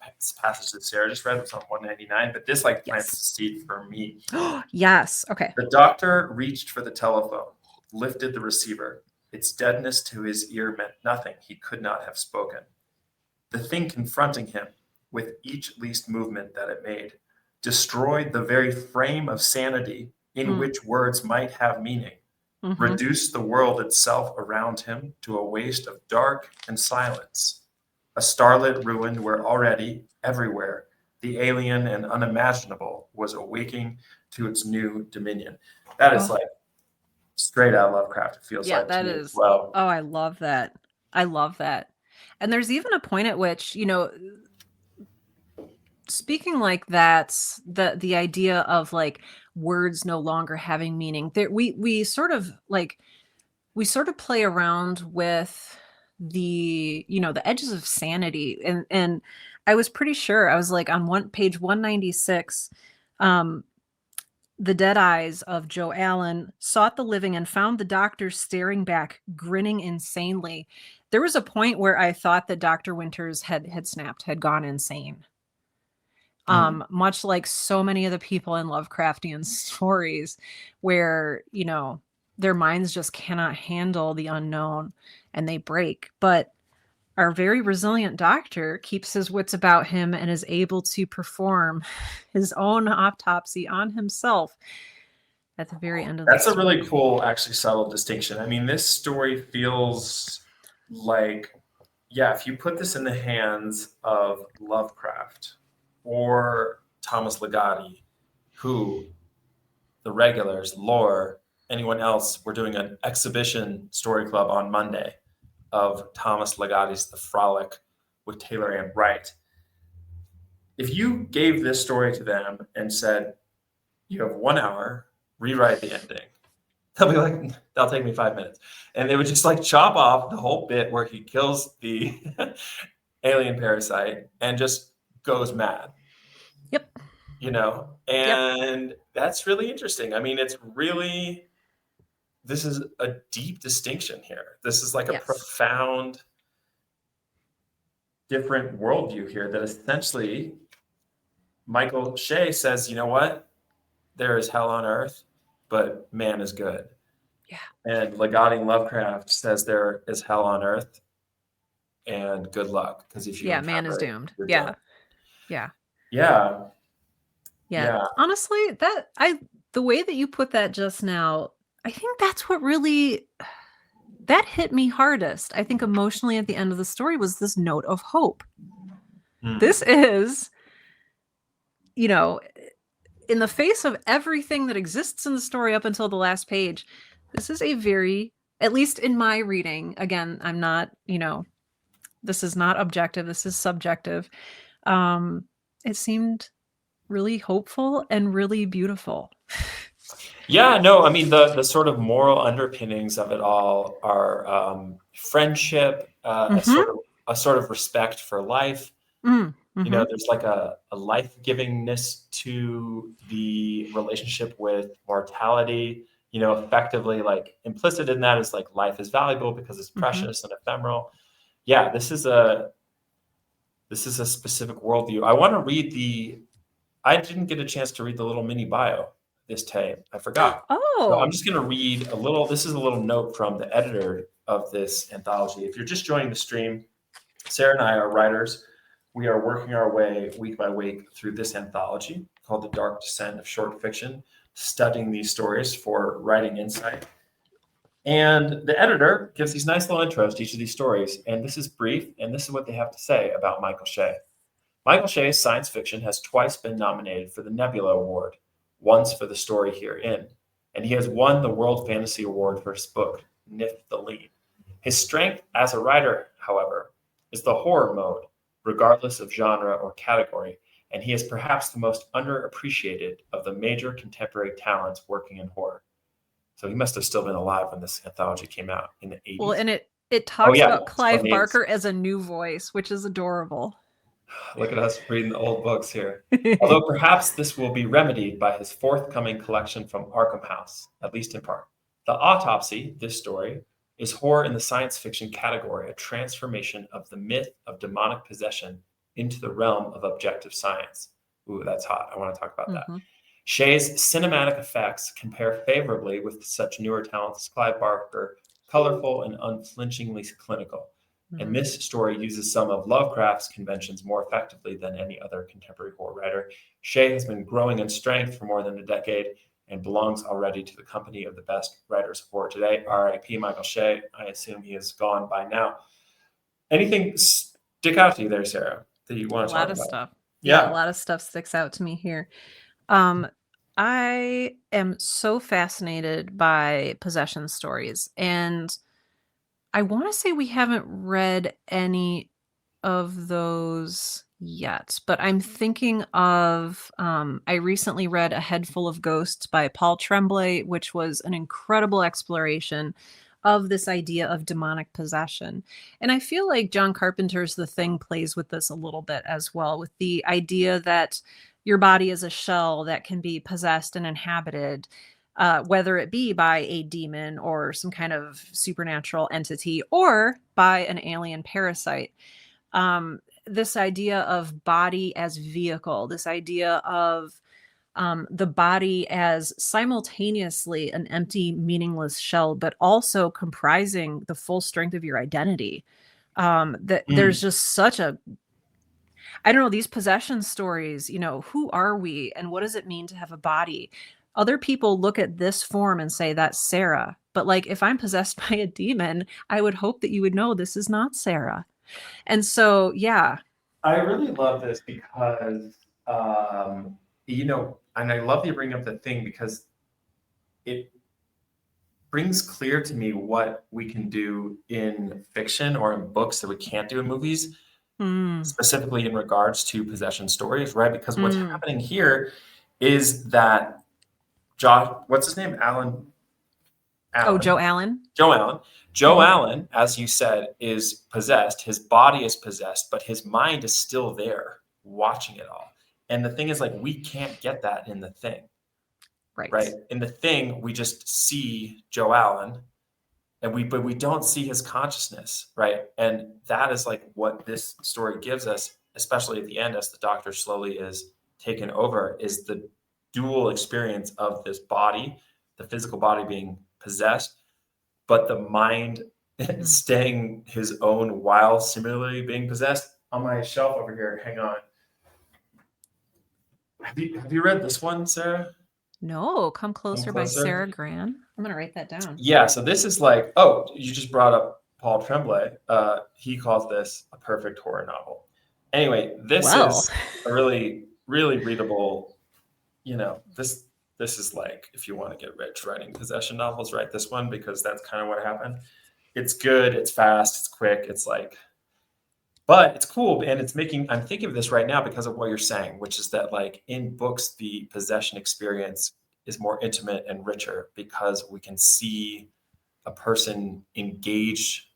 passage that Sarah just read was on 199, but this plants the seed for me. Yes. Okay. The doctor reached for the telephone, lifted the receiver. Its deadness to his ear meant nothing. He could not have spoken. The thing confronting him, with each least movement that it made, destroyed the very frame of sanity in which words might have meaning, reduced the world itself around him to a waste of dark and silence, a starlit ruin where already, everywhere, the alien and unimaginable was awaking to its new dominion. That is straight out of Lovecraft. It feels like that is. Well. Oh, I love that. And there's even a point at which, speaking like that, the idea of words no longer having meaning, that we sort of play around with the the edges of sanity, and I was pretty sure I was on page 196, the dead eyes of Joe Allen sought the living and found the doctor staring back, grinning insanely. There was a point where I thought that Dr. Winters had snapped, had gone insane. Much like so many of the people in Lovecraftian stories where, their minds just cannot handle the unknown and they break. But our very resilient doctor keeps his wits about him and is able to perform his own autopsy on himself at the very end of the story. That's a really cool, actually subtle distinction. I mean, this story feels like, if you put this in the hands of Lovecraft or Thomas Ligotti, who the regulars, Lore, anyone else, we're doing an exhibition story club on Monday of Thomas Ligotti's The Frolic with Taylor Ann Wright. If you gave this story to them and said, you have 1 hour, rewrite the ending, they'll be like, that'll take me 5 minutes. And they would just chop off the whole bit where he kills the alien parasite and just goes mad. Yep. And that's really interesting. I mean, this is a deep distinction here. This is a profound, different worldview here that essentially Michael Shea says, you know what? There is hell on earth, but man is good. Yeah. And Ligotti and Lovecraft says there is hell on earth and good luck. Because if you man is doomed. Yeah. Honestly, the way that you put that just now, I think that's what really that hit me hardest. I think emotionally at the end of the story was this note of hope. This is, in the face of everything that exists in the story up until the last page, this is a very, at least in my reading, again, I'm not, this is not objective, this is subjective. It seemed really hopeful and really beautiful. Yeah, no, I mean, the sort of moral underpinnings of it all are friendship, a sort of respect for life. There's a life-givingness to the relationship with mortality. Effectively, implicit in that is life is valuable because it's precious and ephemeral. Yeah, this is a specific worldview. I want to read I didn't get a chance to read the little mini bio this tape. I forgot. So I'm Oh, just going to read a little. This is a little note from the editor of this anthology. If you're just joining the stream, Sarah and I are writers. We are working our way week by week through this anthology called The Dark Descent of Short Fiction, studying these stories for writing insight. And the editor gives these nice little intros to each of these stories. And this is brief, and this is what they have to say about Michael Shea. Michael Shea's science fiction has twice been nominated for the Nebula Award, once for the story herein, and he has won the World Fantasy Award for his book, Nif the Lead. His strength as a writer, however, is the horror mode, regardless of genre or category, and he is perhaps the most underappreciated of the major contemporary talents working in horror. So he must have still been alive when this anthology came out in the 80s. well, and it Oh, talks yeah, about it's from Clive the 80s. Barker as a new voice, which is adorable. Look at us reading the old books here. Although perhaps this will be remedied by his forthcoming collection from Arkham House, at least in part. The Autopsy, this story, is horror in the science fiction category, a transformation of the myth of demonic possession into the realm of objective science. Ooh, that's hot. I want to talk about that. Mm-hmm. Shea's cinematic effects compare favorably with such newer talents as Clive Barker, colorful and unflinchingly clinical. And this story uses some of Lovecraft's conventions more effectively than any other contemporary horror writer. Shea has been growing in strength for more than a decade and belongs already to the company of the best writers of horror today. R.I.P. Michael Shea. I assume he is gone by now. Anything stick out to you there, Sarah, that you want to talk lot of about? stuff. Yeah, a Yeah. lot of stuff sticks out to me here. I am so fascinated by possession stories, and I want to say we haven't read any of those yet, but I'm thinking of I recently read A Head Full of Ghosts by Paul Tremblay, which was an incredible exploration of this idea of demonic possession. And I feel like John Carpenter's The Thing plays with this a little bit as well, with the idea that your body is a shell that can be possessed and inhabited, whether it be by a demon or some kind of supernatural entity or by an alien parasite. This idea of body as vehicle, this idea of the body as simultaneously an empty, meaningless shell, but also comprising the full strength of your identity. That there's just such a, I don't know, these possession stories, who are we and what does it mean to have a body? Other people look at this form and say, that's Sarah. But like, if I'm possessed by a demon, I would hope that you would know this is not Sarah. And so, yeah. I really love this because, and I love that you bring up The Thing because it brings clear to me what we can do in fiction or in books that we can't do in movies, specifically in regards to possession stories, right? Because what's happening here is that what's his name? Oh, Joe Allen. Joe Allen. Joe Allen, as you said, is possessed. His body is possessed, but his mind is still there watching it all. And the thing is, like, we can't get that in The Thing. Right. In The Thing, we just see Joe Allen but we don't see his consciousness, right? And that is like what this story gives us, especially at the end, as the doctor slowly is taken over, is the dual experience of this body, the physical body being possessed, but the mind staying his own while similarly being possessed. On my shelf over here, hang on. Have you read this one, Sarah? No, Come Closer by Sarah Gran. I'm going to write that down. Yeah, so this is like, oh, you just brought up Paul Tremblay. He calls this a perfect horror novel. Anyway, this is a really, really readable, this is like, if you want to get rich writing possession novels, write this one because that's kind of what happened. It's good, it's fast, it's quick, it's like, but it's cool. And I'm thinking of this right now because of what you're saying, which is that like in books, the possession experience is more intimate and richer because we can see a person engage.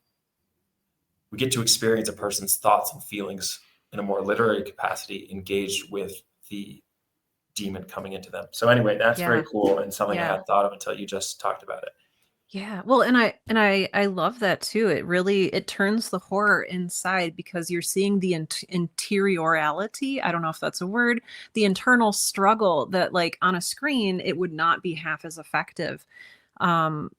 We get to experience a person's thoughts and feelings in a more literary capacity, engaged with the demon coming into them. So anyway, that's very cool and something I hadn't thought of until you just talked about it. Yeah. Well, and I love that too. It turns the horror inside because you're seeing the interiorality. I don't know if that's a word. The internal struggle that like on a screen it would not be half as effective. And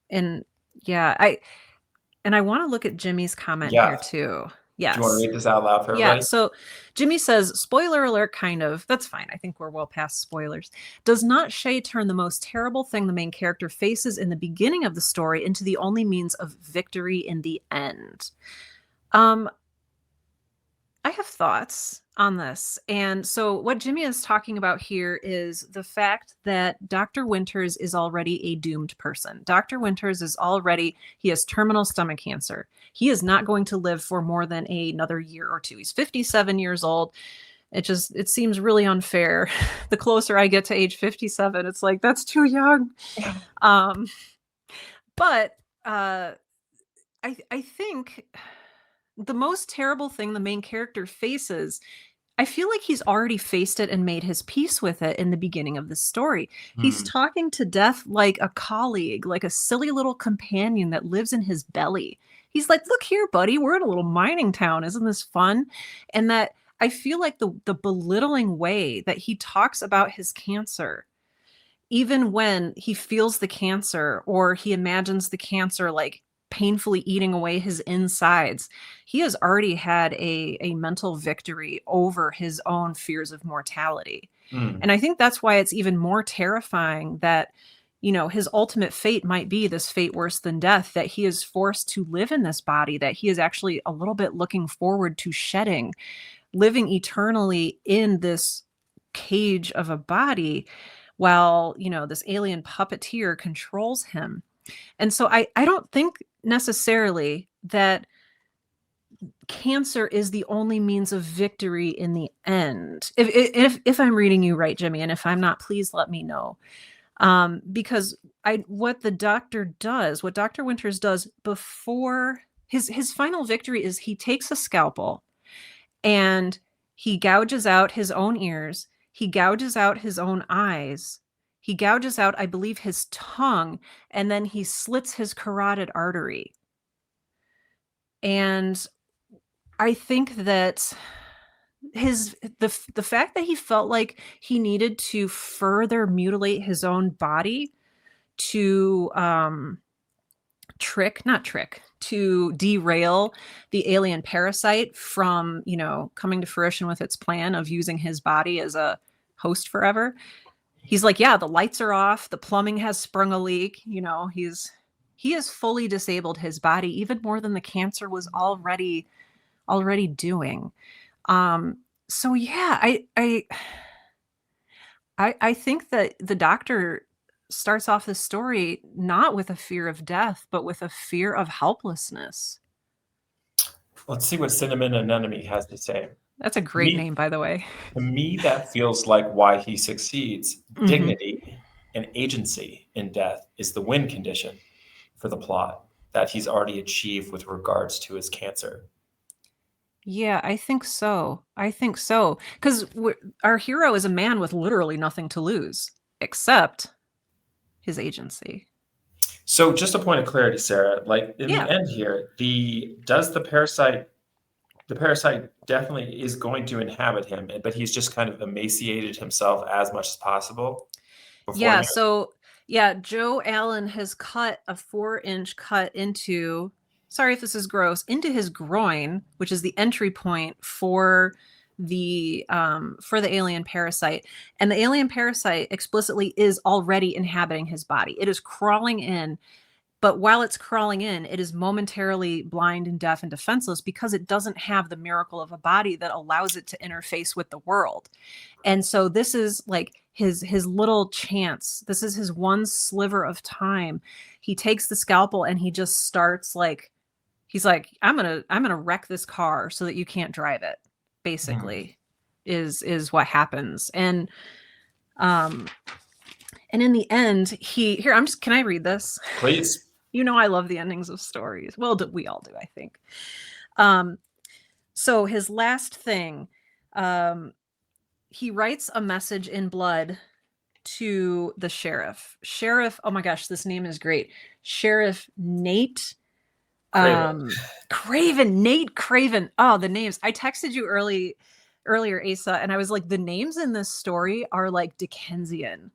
yeah, I want to look at Jimmy's comment here Yeah. too. Do you want to Yes. read this out loud for Yeah, everybody? so Jimmy says, spoiler alert, kind of. That's fine. I think we're well past spoilers. Does not Shea turn the most terrible thing the main character faces in the beginning of the story into the only means of victory in the end? Um, I have thoughts on this. And so, what Jimmy is talking about here is the fact that Dr. Winters is already a doomed person. Dr. Winters is already, he has terminal stomach cancer. He is not going to live for more than another year or two. He's 57 years old. It seems really unfair. The closer I get to age 57, it's like, that's too young. Um, but I think the most terrible thing the main character faces, I feel like he's already faced it and made his peace with it in the beginning of the story. He's Hmm. talking to death like a colleague, like a silly little companion that lives in his belly. He's like, "Look here, buddy, we're in a little mining town. Isn't this fun?" And that I feel like the belittling way that he talks about his cancer, even when he feels the cancer or he imagines the cancer like painfully eating away his insides, he has already had a mental victory over his own fears of mortality. Hmm. And I think that's why it's even more terrifying that, his ultimate fate might be this fate worse than death, that he is forced to live in this body that he is actually a little bit looking forward to shedding, living eternally in this cage of a body while, this alien puppeteer controls him. And so I don't think necessarily that cancer is the only means of victory in the end. If I'm reading you right, Jimmy, and if I'm not, please let me know. Because what the doctor does, what Dr. Winters does before his final victory is he takes a scalpel and he gouges out his own ears, he gouges out his own eyes, he gouges out, I believe, his tongue, and then he slits his carotid artery. And I think that the fact that he felt like he needed to further mutilate his own body to not trick, to derail the alien parasite from, coming to fruition with its plan of using his body as a host forever. He's like, yeah, the lights are off, the plumbing has sprung a leak, he has fully disabled his body even more than the cancer was already doing. Um so yeah, I think that the doctor starts off the story not with a fear of death, but with a fear of helplessness. Let's see what Cinnamon Anemone has to say. That's a To great me, name, by the way. to me, that feels like why he succeeds. Mhm. Dignity and agency in death is the win condition for the plot that he's already achieved with regards to his cancer. Yeah, I think so. I think so. Because our hero is a man with literally nothing to lose except his agency. So, just a point of clarity, Sarah. Like in the Yeah. end here, the parasite definitely is going to inhabit him, but he's just kind of emaciated himself as much as possible Yeah. beforehand. So, yeah, Joe Allen has cut a 4-inch cut into, sorry if this is gross, into his groin, which is the entry point for the alien parasite. And the alien parasite explicitly is already inhabiting his body. It is crawling in, but while it's crawling in, it is momentarily blind and deaf and defenseless because it doesn't have the miracle of a body that allows it to interface with the world. And so this is like his little chance. This is his one sliver of time. He takes the scalpel and he just starts like, he's like, I'm gonna wreck this car so that you can't drive it, Hmm. basically, is what happens. Um and in the end, can I read this? Please. I love the endings of stories. Well, we all do, I think. Um, so his last thing, um, he writes a message in blood to the sheriff. Sheriff, oh my gosh, this name is great. Sheriff Nate Craven, Nate Craven. Oh, the names. I texted you earlier, Asa, and I was like, the names in this story are like Dickensian.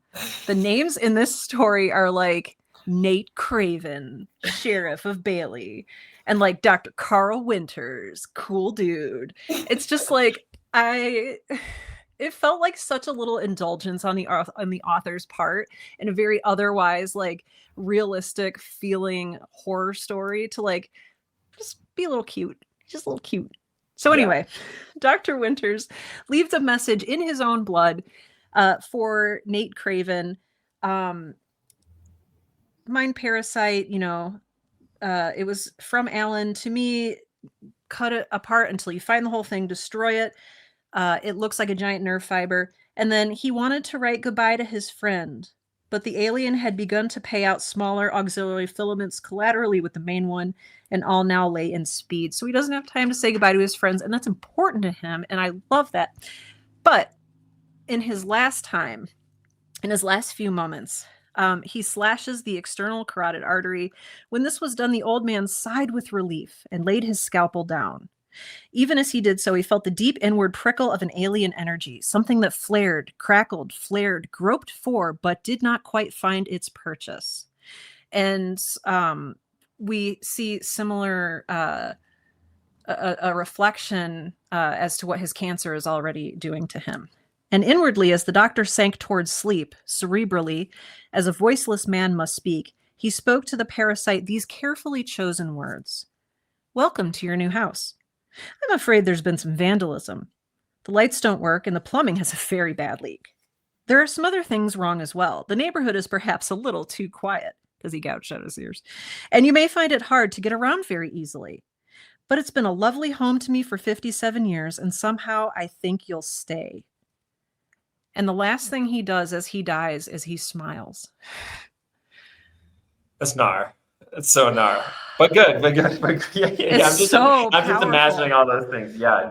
The names in this story are like Nate Craven, Sheriff of Bailey, and like Dr. Carl Winters, cool dude. It's just like it felt like such a little indulgence on the author's part in a very otherwise like realistic feeling horror story to like just be a little cute, just a little cute. So anyway, Dr. Winters leaves a message in his own blood for Nate Craven. Mind parasite, it was from Alan to me. Cut it apart until you find the whole thing, destroy it. It looks like a giant nerve fiber. And then he wanted to write goodbye to his friend, but the alien had begun to pay out smaller auxiliary filaments collaterally with the main one, and all now lay in speed. So he doesn't have time to say goodbye to his friends, and that's important to him, and I love that. But in his last time, in his last few moments, he slashes the external carotid artery. When this was done, the old man sighed with relief and laid his scalpel down. Even as he did so, he felt the deep inward prickle of an alien energy, something that flared, crackled, flared, groped for, but did not quite find its purchase. And we see similar a reflection as to what his cancer is already doing to him. And inwardly, as the doctor sank towards sleep, cerebrally, as a voiceless man must speak, he spoke to the parasite these carefully chosen words. Welcome to your new house. I'm afraid there's been some vandalism. The lights don't work and the plumbing has a very bad leak. There are some other things wrong as well. The neighborhood is perhaps a little too quiet, because he gouged out his ears. And you may find it hard to get around very easily. But it's been a lovely home to me for 57 years, and somehow I think you'll stay. And the last thing he does as he dies is he smiles. That's gnar. It's so gnar. But good. Yeah. I'm just imagining all those things. Yeah.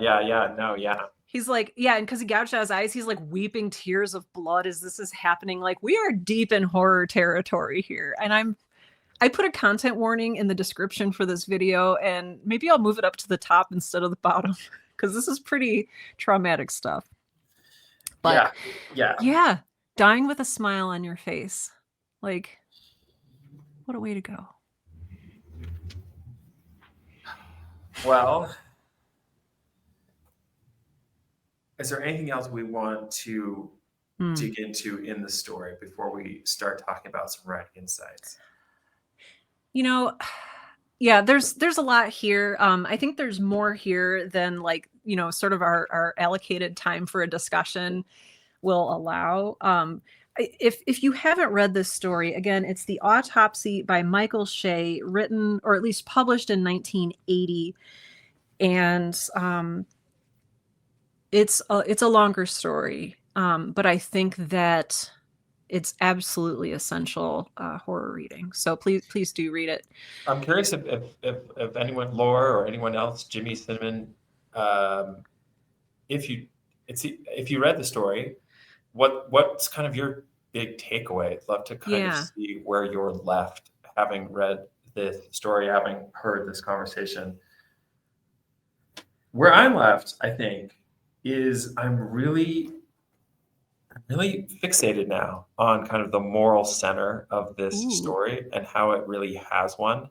He's like, yeah, and because he gouged out his eyes, he's like weeping tears of blood as this is happening. Like, we are deep in horror territory here. And I put a content warning in the description for this video, and maybe I'll move it up to the top instead of the bottom, because this is pretty traumatic stuff. But yeah, dying with a smile on your face. Like, what a way to go. Well, is there anything else we want to dig into in the story before we start talking about some writing insights? Yeah, there's a lot here. I think there's more here than sort of our allocated time for a discussion will allow. If you haven't read this story, again, it's The Autopsy by Michael Shea, written or at least published in 1980. And it's a longer story, but I think that it's absolutely essential horror reading. So please do read it. I'm curious if anyone, Laura or anyone else, Jimmy, Cinnamon, if you read the story, what's kind of your big takeaway? I'd love to kind of see where you're left, having read this story, having heard this conversation. Where I'm left, I think, is I'm really fixated now on kind of the moral center of this story and how it really has one.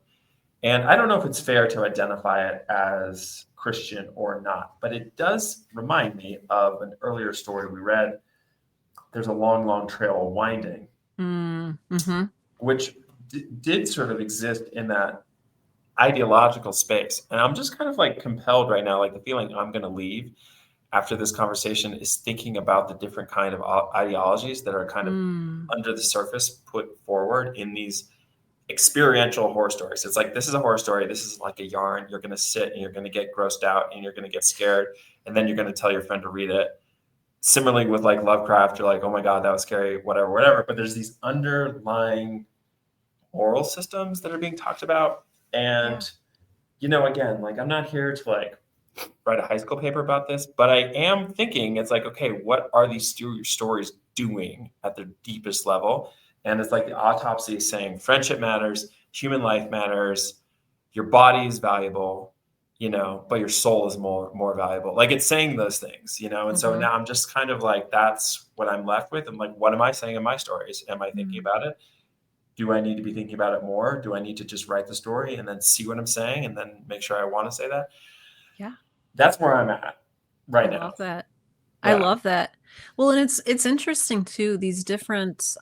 And I don't know if it's fair to identify it as Christian or not, but it does remind me of an earlier story we read. There's a long, long trail of winding, which did sort of exist in that ideological space. And I'm just kind of like compelled right now, like the feeling I'm going to leave after this conversation is thinking about the different kind of ideologies that are kind of under the surface put forward in these experiential horror stories. It's like, this is a horror story. This is like a yarn. You're going to sit and you're going to get grossed out and you're going to get scared. And then you're going to tell your friend to read it. Similarly with like Lovecraft, you're like, oh my God, that was scary, whatever. But there's these underlying moral systems that are being talked about. And, again, like I'm not here to like write a high school paper about this, but I am thinking it's like, okay, what are these stories doing at the deepest level. And it's like the autopsy is saying friendship matters, human life matters, your body is valuable, but your soul is more valuable. Like it's saying those things, And so now I'm just kind of like, that's what I'm left with. I'm like, what am I saying in my stories? Am I thinking about it? Do I need to be thinking about it more? Do I need to just write the story and then see what I'm saying and then make sure I want to say that? Yeah. That's where I'm at right now. I love that. Yeah. I love that. Well, and it's interesting too, these different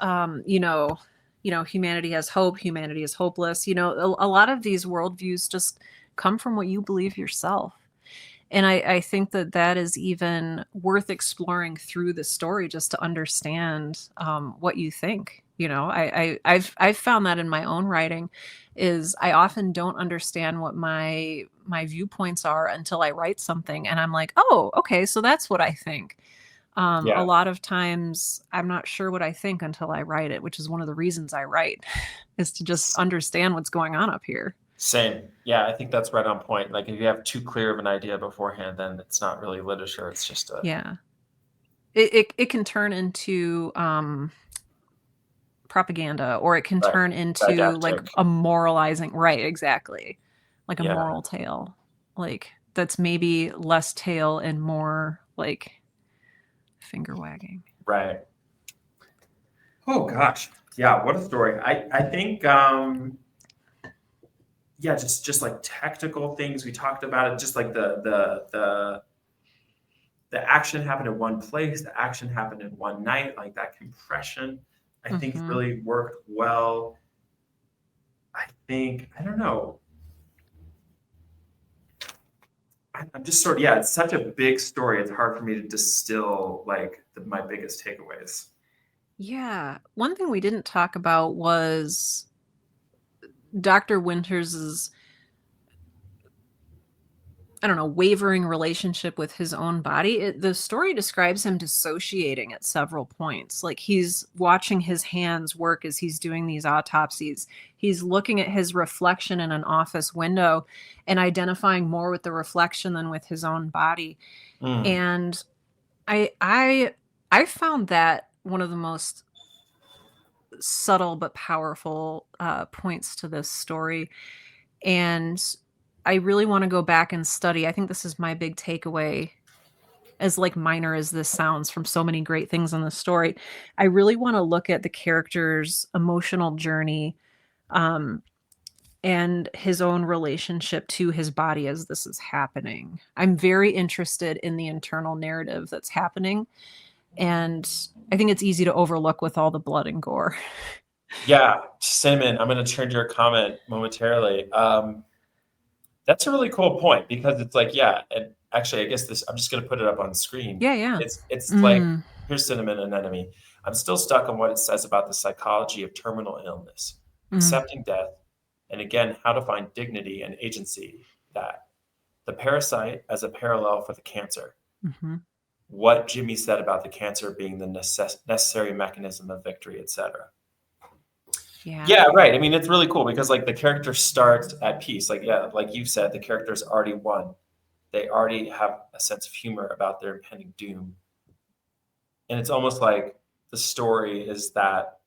humanity has hope, humanity is hopeless. A lot of these worldviews just come from what you believe yourself. And I think that is even worth exploring through the story just to understand what you think. I've found that in my own writing is I often don't understand what my viewpoints are until I write something and I'm like, oh, okay, so that's what I think. A lot of times I'm not sure what I think until I write it, which is one of the reasons I write is to just understand what's going on up here. Same. Yeah, I think that's right on point. Like if you have too clear of an idea beforehand, then it's not really literature. It's just Yeah. It can turn into propaganda, or it can turn into like a moralizing, right, exactly. Like a moral tale. Like that's maybe less tale and more like finger wagging. Right. Oh gosh. Yeah, what a story. I think just like technical things we talked about it, just like the action happened in one place, the action happened in one night, like that compression, I think really worked well. I don't know. I'm just it's such a big story. It's hard for me to distill like my biggest takeaways. Yeah. One thing we didn't talk about was Dr. Winters's, I don't know, wavering relationship with his own body. The story describes him dissociating at several points. Like he's watching his hands work as he's doing these autopsies. He's looking at his reflection in an office window and identifying more with the reflection than with his own body. And I found that one of the most subtle but powerful points to this story. And I really want to go back and study. I think this is my big takeaway, as like minor as this sounds from so many great things in the story. I really want to look at the character's emotional journey and his own relationship to his body as this is happening. I'm very interested in the internal narrative that's happening. And I think it's easy to overlook with all the blood and gore. Yeah, Cinnamon, I'm going to turn to your comment momentarily. That's a really cool point because it's like, and actually, I guess I'm just going to put it up on screen. Yeah. It's like, here's Cinnamon Anemone. I'm still stuck on what it says about the psychology of terminal illness, accepting death, and again, how to find dignity and agency, that the parasite as a parallel for the cancer. What Jimmy said about the cancer being the necessary mechanism of victory, etc. Yeah, right. I mean, it's really cool because like the character starts at peace. Like, like you said, the character's already won. They already have a sense of humor about their impending doom. And it's almost like the story is that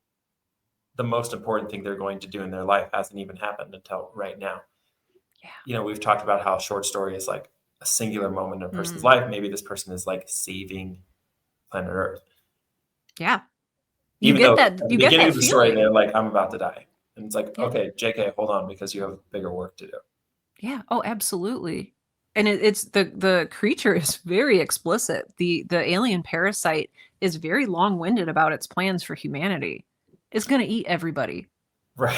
the most important thing they're going to do in their life hasn't even happened until right now. Yeah. We've talked about how short story is like a singular moment in a person's life. Maybe this person is like saving planet Earth. Yeah. You get that. At the beginning of the story, they're like, I'm about to die. And it's like, okay, JK, hold on, because you have bigger work to do. Yeah. Oh, absolutely. And it's the creature is very explicit. The alien parasite is very long-winded about its plans for humanity. It's going to eat everybody. Right.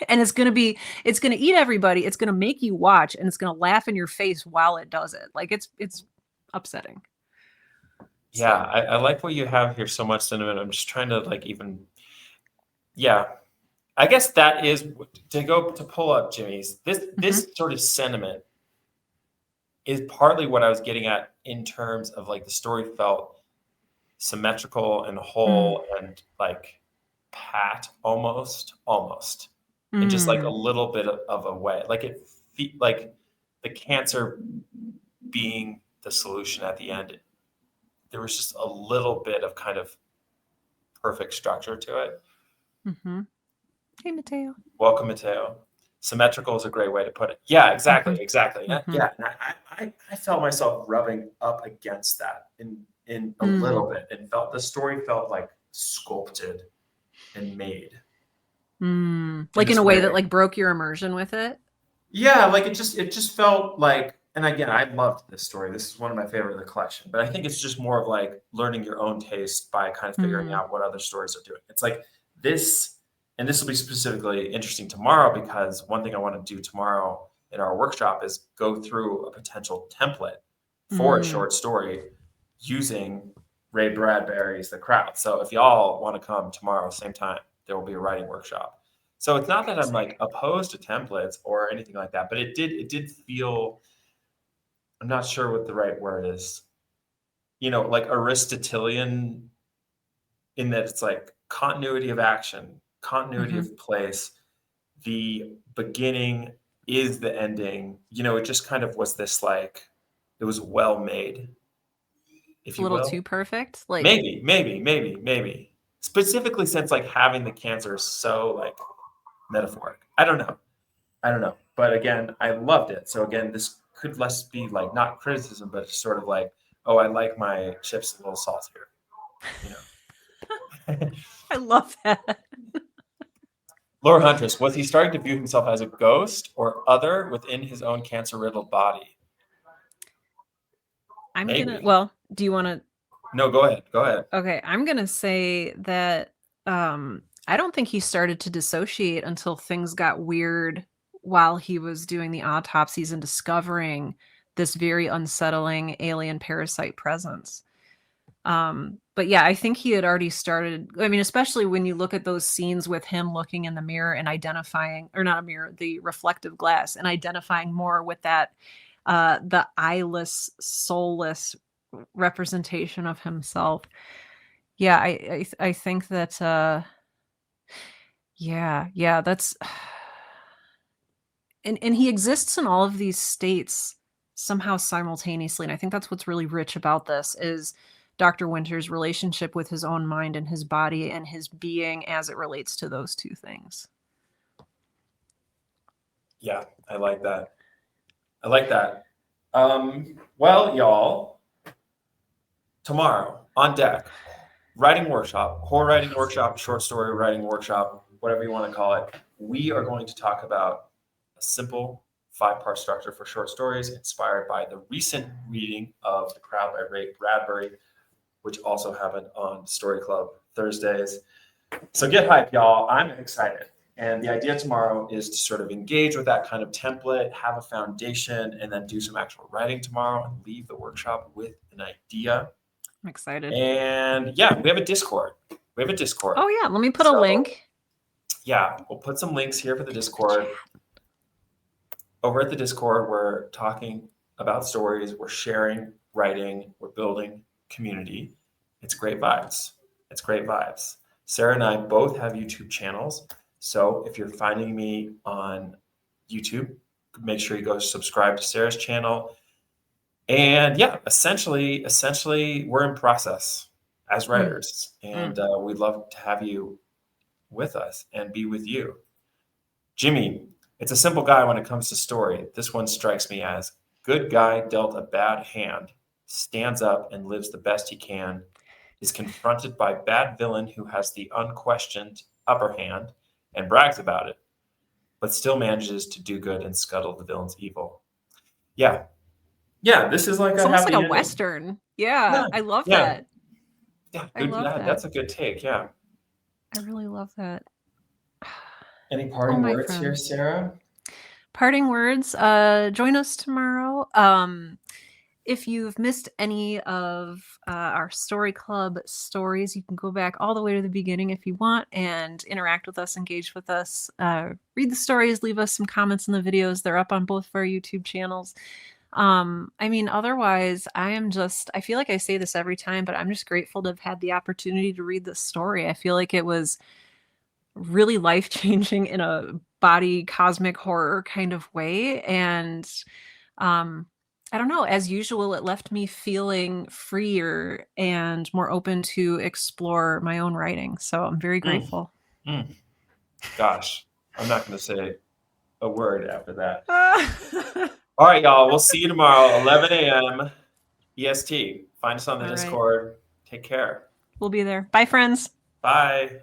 And it's going to eat everybody. It's going to make you watch, and it's going to laugh in your face while it does it. Like it's upsetting. Yeah, I like what you have here so much, Cinnamon. I'm just trying to like even, I guess that is to pull up Jimmy's. This sort of sentiment is partly what I was getting at in terms of like the story felt symmetrical and whole and like pat almost, in just like a little bit of a way. Like like the cancer being the solution at the end. There was just a little bit of kind of perfect structure to it. Mm-hmm. Hey, Mateo. Welcome, Mateo. Symmetrical is a great way to put it. Yeah, exactly, Mm-hmm. exactly. Mm-hmm. Yeah, and I felt myself rubbing up against that in a little bit, and felt the story felt like sculpted and made in Like in this a way that way. like broke your immersion with it. Yeah, like it just felt like, and again, I loved this story. This is one of my favorite of the collection, but I think it's just more of like learning your own taste by kind of figuring Mm. out what other stories are doing. It's like this, and this will be specifically interesting tomorrow, because one thing I want to do tomorrow in our workshop is go through a potential template for a Mm. short story using Ray Bradbury's The Crowd. So if y'all want to come tomorrow, same time, there will be a writing workshop. So it's not that I'm like opposed to templates or anything like that, but it did feel, I'm not sure what the right word is, like Aristotelian, in that it's like continuity of action, continuity Mm-hmm. of place. The beginning is the ending. It just kind of was this like, it was well made, if A you little will. too perfect. Like, Maybe. Specifically since like having the cancer is so like metaphoric. I don't know. But again, I loved it. So again, this could less be like not criticism, but sort of like, oh, I like my chips a little saltier. You know. I love that. Laura Huntress, was he starting to view himself as a ghost or other within his own cancer-riddled body? Maybe. Well, do you want to? No, go ahead. Go ahead. Okay, I'm gonna say that I don't think he started to dissociate until things got weird while he was doing the autopsies and discovering this very unsettling alien parasite presence. But yeah, I think he had already started. I mean, especially when you look at those scenes with him looking in the mirror and identifying, or not a mirror, the reflective glass, and identifying more with that, the eyeless, soulless representation of himself. Yeah, I think that yeah, that's and he exists in all of these states somehow simultaneously, and I think that's what's really rich about this is Dr. Winter's relationship with his own mind and his body and his being as it relates to those two things. Yeah, I like that. I like that. Well, y'all, tomorrow on deck, writing workshop, horror writing workshop, short story writing workshop, whatever you want to call it. We are going to talk about a simple 5-part structure for short stories inspired by the recent reading of The Crowd by Ray Bradbury, which also happened on Story Club Thursdays. So get hyped, y'all. I'm excited. And the idea tomorrow is to sort of engage with that kind of template, have a foundation, and then do some actual writing tomorrow and leave the workshop with an idea. I'm excited. And yeah, we have a Discord. Oh yeah, let me put a So, link. yeah, we'll put some links here for the Discord. Over at the Discord, we're talking about stories, we're sharing, writing, we're building community. It's great vibes. Sarah and I both have YouTube channels. So if you're finding me on YouTube, make sure you go subscribe to Sarah's channel. And yeah, essentially, we're in process as writers, and we'd love to have you with us and be with you. Jimmy, it's a simple guy when it comes to story. This one strikes me as good guy dealt a bad hand, stands up and lives the best he can, is confronted by bad villain who has the unquestioned upper hand and brags about it, but still manages to do good and scuttle the villain's evil. Yeah. Yeah, this is like It's a almost like happy a ending. Western. Yeah, Yeah. I love Yeah. that. Yeah. I Good. love Yeah, that. that's a good take. Yeah. I really love that. Any parting my words here, friend. Sarah? Parting words. Join us tomorrow. If you've missed any of our story club stories, you can go back all the way to the beginning if you want and interact with us, engage with us, read the stories, leave us some comments in the videos. They're up on both of our YouTube channels. I mean, otherwise, I feel like I say this every time, but I'm just grateful to have had the opportunity to read this story. I feel like it was really life-changing in a body cosmic horror kind of way. And I don't know, as usual, it left me feeling freer and more open to explore my own writing. So I'm very Mm, grateful. mm. Gosh, I'm not going to say a word after that. All right, y'all. We'll see you tomorrow, 11 a.m. EST. Find us on the All right. Discord. Take care. We'll be there. Bye, friends. Bye.